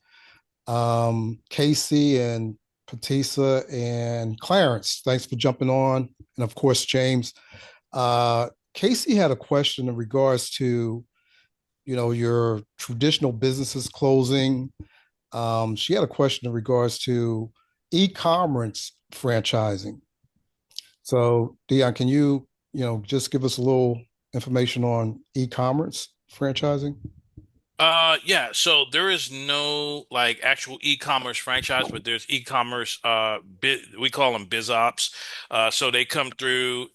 [SPEAKER 4] Casey and Patisa and Clarence, thanks for jumping on. And of course, James. Casey had a question in regards to, your traditional businesses closing. She had a question in regards to e-commerce franchising. So, Dion, can you, just give us a little information on e-commerce franchising?
[SPEAKER 3] Yeah, so there is no like actual e-commerce franchise, but there's e-commerce we call them biz ops. So they come through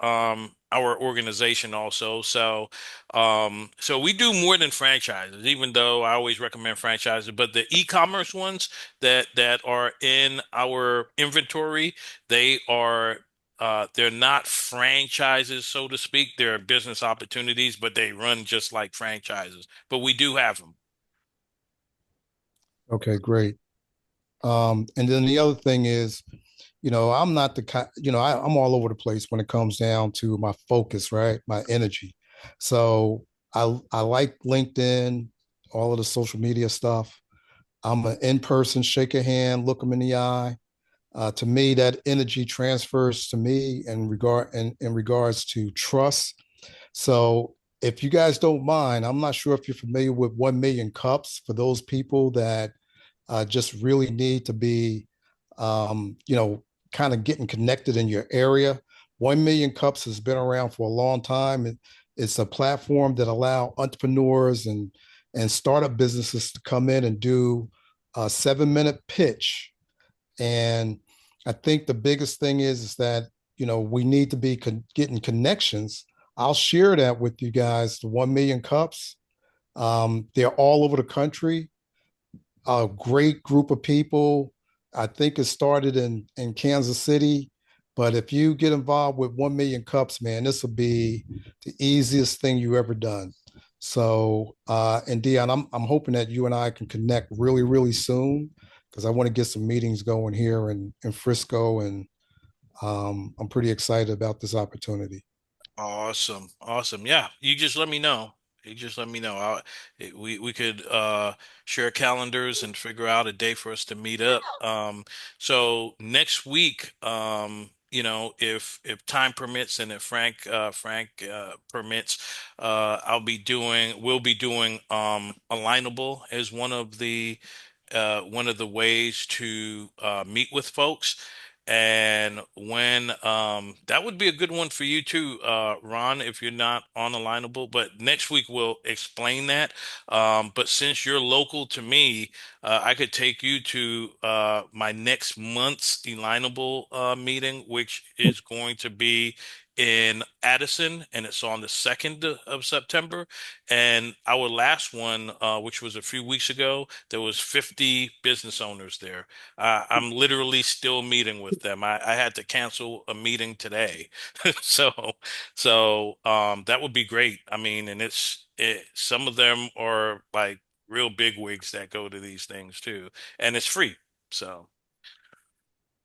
[SPEAKER 3] our organization also. So we do more than franchises, even though I always recommend franchises, but the e-commerce ones that are in our inventory, they're not franchises, so to speak. They're business opportunities, but they run just like franchises. But we do have them.
[SPEAKER 4] Okay, great. And then the other thing is, I'm not the kind, I'm all over the place when it comes down to my focus, right? My energy. So I like LinkedIn, all of the social media stuff. I'm an in-person, shake a hand, look them in the eye. To me, that energy transfers to me in regards to trust. So if you guys don't mind, I'm not sure if you're familiar with 1 million cups for those people that just really need to be, kind of getting connected in your area. 1 million cups has been around for a long time. It's a platform that allow entrepreneurs and startup businesses to come in and do a 7-minute pitch. And I think the biggest thing is that, we need to be getting connections. I'll share that with you guys, the 1 million cups. They're all over the country, a great group of people. I think it started in Kansas City, but if you get involved with 1 million cups, man, this will be the easiest thing you ever done. So, and Dion, I'm hoping that you and I can connect really, really soon because I want to get some meetings going here in Frisco, and I'm pretty excited about this opportunity.
[SPEAKER 3] Awesome. Awesome. Yeah, you just let me know. You just let me know. We could share calendars and figure out a day for us to meet up. So next week, if time permits and if Frank permits, we'll be doing Alignable as one of the ways to meet with folks. And when that would be a good one for you too, Ron, if you're not on Alignable. But next week we'll explain that. But since you're local to me, I could take you to my next month's Alignable meeting, which is going to be in Addison, and it's on the 2nd of September. And our last one, which was a few weeks ago, there was 50 business owners there. I'm literally still meeting with them. I had to cancel a meeting today. So, that would be great. I mean, and some of them are like real big wigs that go to these things too, and it's free. So,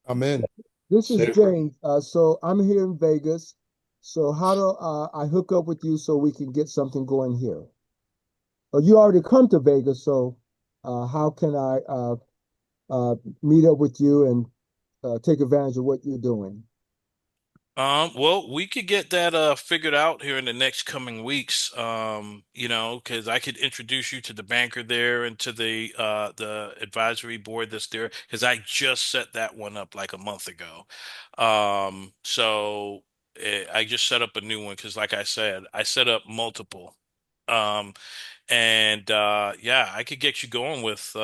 [SPEAKER 4] I'm in.
[SPEAKER 5] This is
[SPEAKER 2] Super.
[SPEAKER 5] James. So I'm here in Vegas. So how do I hook up with you so we can get something going here? Oh, you already come to Vegas, so how can I uh, meet up with you and take advantage of what you're doing?
[SPEAKER 3] well, we could get that figured out here in the next coming weeks. Because I could introduce you to the banker there and to the advisory board that's there, because I just set that one up like a month ago. So I just set up a new one because, like I said, I set up multiple. Um, and yeah, I could get you going with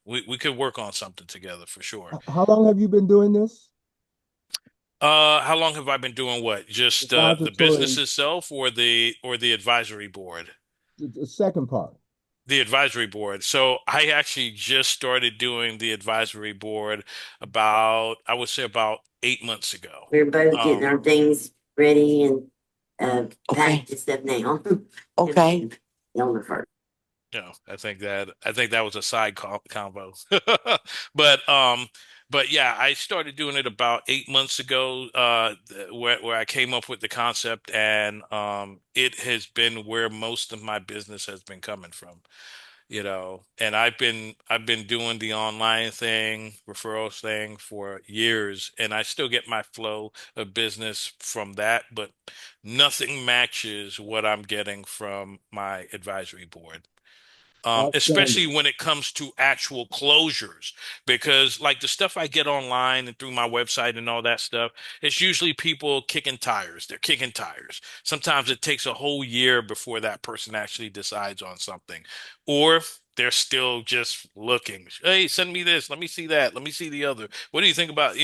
[SPEAKER 3] we could work on something together for sure.
[SPEAKER 5] How long have you been doing this?
[SPEAKER 3] How long have I been doing what? Just the business
[SPEAKER 5] Depository,
[SPEAKER 3] itself, or the advisory board?
[SPEAKER 5] the second part.
[SPEAKER 3] The advisory board. So I actually just started doing the advisory board about, I would say, about 8 months ago.
[SPEAKER 6] We're both getting
[SPEAKER 3] Um,
[SPEAKER 6] our things ready and
[SPEAKER 7] Okay.
[SPEAKER 6] packed and stuff now.
[SPEAKER 7] Okay.
[SPEAKER 6] Elmer first.
[SPEAKER 3] I think that was a side combo. But yeah, I started doing it about 8 months ago, where I came up with the concept, and it has been where most of my business has been coming from. And I've been doing the online thing, referrals thing for years, and I still get my flow of business from that, but nothing matches what I'm getting from my advisory board. Especially
[SPEAKER 5] Outstanding.
[SPEAKER 3] when it comes to actual closures, because like the stuff I get online and through my website and all that stuff, it's usually people kicking tires. They're kicking tires. Sometimes it takes a whole year before that person actually decides on something, or they're still just looking. Hey, send me this. Let me see that. Let me see the other. What do you think about,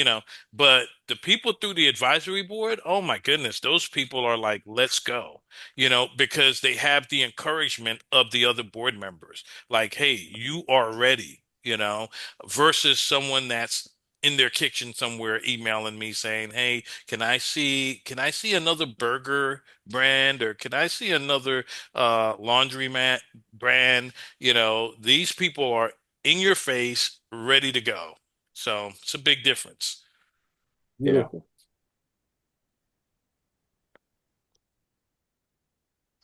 [SPEAKER 3] but the people through the advisory board, oh my goodness, those people are like, let's go, because they have the encouragement of the other board members. Like, hey, you are ready, versus someone that's in their kitchen somewhere emailing me saying, hey, can I see another burger brand, or can I see another laundromat brand? These people are in your face, ready to go. So it's a big difference.
[SPEAKER 2] Yeah.
[SPEAKER 5] Beautiful.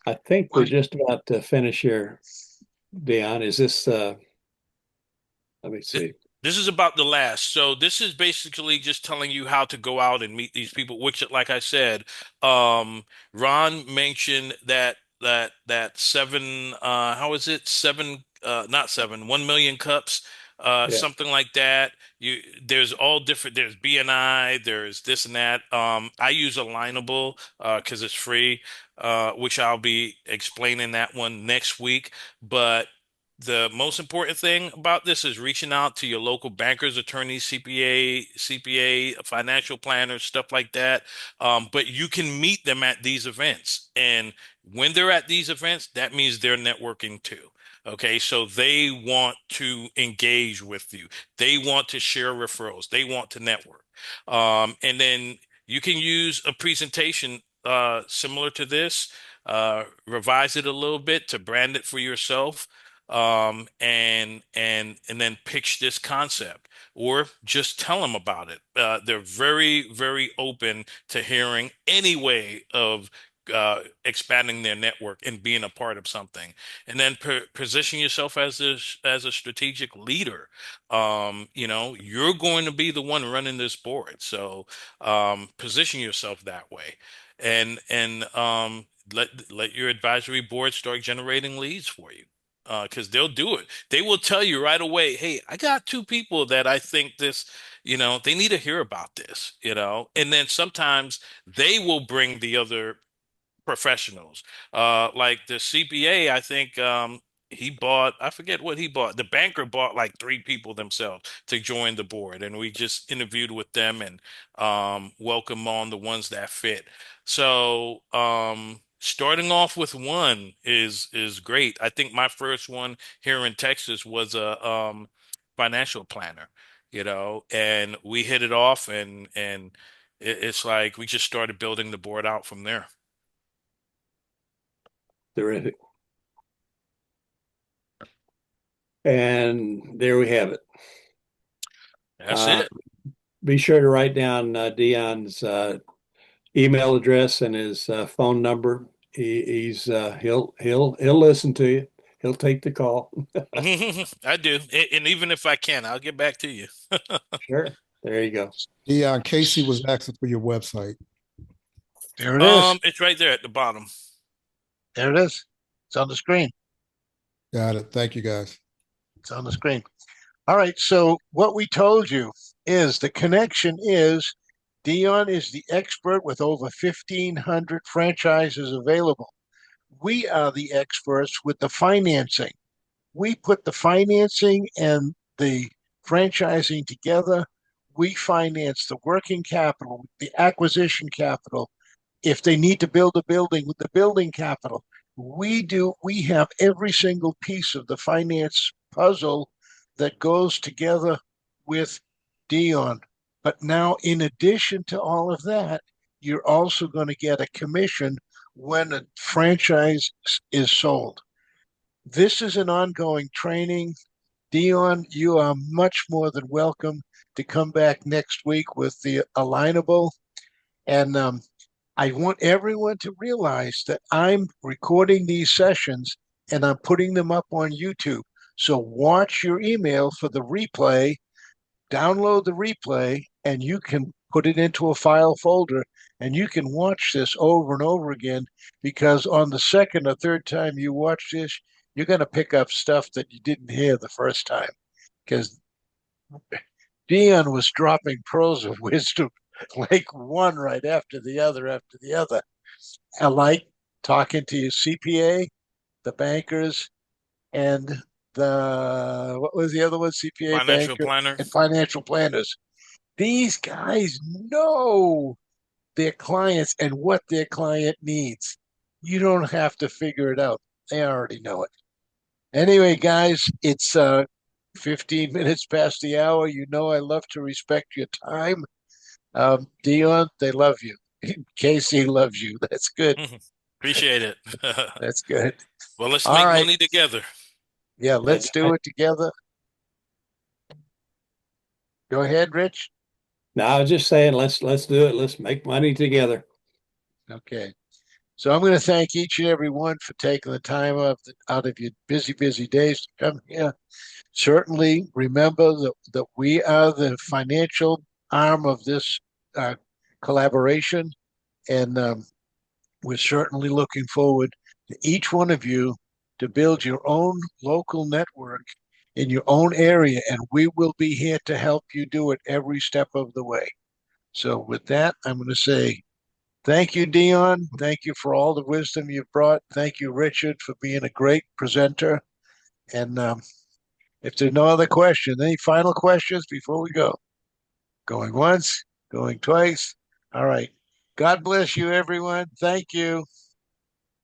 [SPEAKER 2] I think we're just about to finish here, Dion. Is this let me
[SPEAKER 3] Th-
[SPEAKER 2] see.
[SPEAKER 3] This is about the last. So this is basically just telling you how to go out and meet these people, which, like I said, Ron mentioned that seven, how is it? Seven, not seven, 1 million cups,
[SPEAKER 2] Yeah.
[SPEAKER 3] something like that. There's all different, there's BNI, there's this and that. I use Alignable, because it's free, which I'll be explaining that one next week. But the most important thing about this is reaching out to your local bankers, attorneys, CPA, financial planners, stuff like that. But you can meet them at these events. And when they're at these events, that means they're networking too. Okay, so they want to engage with you. They want to share referrals. They want to network. And then you can use a presentation similar to this, revise it a little bit to brand it for yourself, and then pitch this concept, or just tell them about it. They're very, very open to hearing any way of expanding their network and being a part of something. And then position yourself as a strategic leader. You're going to be the one running this board, so position yourself that way, and let your advisory board start generating leads for you, because they'll do it. They will tell you right away, hey, I got two people that I think they need to hear about this. And then sometimes they will bring the other professionals. Like the CPA, I think he bought, I forget what he bought. The banker bought like three people themselves to join the board, and we just interviewed with them and welcome on the ones that fit. So starting off with one is great. I think my first one here in Texas was a financial planner, and we hit it off, and it's like we just started building the board out from there.
[SPEAKER 2] Terrific. And there we have it.
[SPEAKER 3] That's it.
[SPEAKER 2] Be sure to write down Dion's email address and his phone number. He'll listen to you. He'll take the call.
[SPEAKER 3] I do. And even if I can, I'll get back to you.
[SPEAKER 2] Sure. There you go.
[SPEAKER 4] Dion, Casey was asking for your website.
[SPEAKER 1] There it is.
[SPEAKER 3] It's right there at the bottom.
[SPEAKER 1] There it is. It's on the screen.
[SPEAKER 4] Got it. Thank you, guys.
[SPEAKER 1] It's on the screen. All right. So what we told you is the connection is Dion is the expert with over 1,500 franchises available. We are the experts with the financing. We put the financing and the franchising together. We finance the working capital, the acquisition capital. If they need to build a building with the building capital, we have every single piece of the finance puzzle that goes together with Dion. But now, in addition to all of that, you're also going to get a commission when a franchise is sold. This is an ongoing training. Dion, you are much more than welcome to come back next week with the alignable. And I want everyone to realize that I'm recording these sessions and I'm putting them up on YouTube. So watch your email for the replay, download the replay, and you can put it into a file folder and you can watch this over and over again, because on the second or third time you watch this, you're going to pick up stuff that you didn't hear the first time, because Dion was dropping pearls of wisdom like one right after the other. I like talking to your CPA, the bankers, and what was the other one? CPA,
[SPEAKER 3] Financial
[SPEAKER 1] banker,
[SPEAKER 3] planner.
[SPEAKER 1] and financial planners. These guys know their clients and what their client needs. You don't have to figure it out. They already know it. Anyway, guys, it's 15 minutes past the hour. You know I love to respect your time. Dion, they love you. Casey loves you. That's good.
[SPEAKER 3] Appreciate it.
[SPEAKER 1] That's good.
[SPEAKER 3] Well, let's
[SPEAKER 1] All
[SPEAKER 3] make
[SPEAKER 1] right.
[SPEAKER 3] money together.
[SPEAKER 1] Yeah, let's do it together. Go ahead, Rich.
[SPEAKER 2] No, I was just saying, let's do it. Let's make money together.
[SPEAKER 1] Okay. So I'm going to thank each and every one for taking the time out of your busy, busy days to come here. Certainly remember that we are the financial arm of this collaboration, and we're certainly looking forward to each one of you to build your own local network in your own area, and we will be here to help you do it every step of the way. So with that, I'm going to say thank you, Dion. Thank you for all the wisdom you've brought. Thank you, Richard, for being a great presenter. And if there's no other questions, any final questions before we go? Going once, going twice. All right. God bless you, everyone. Thank you.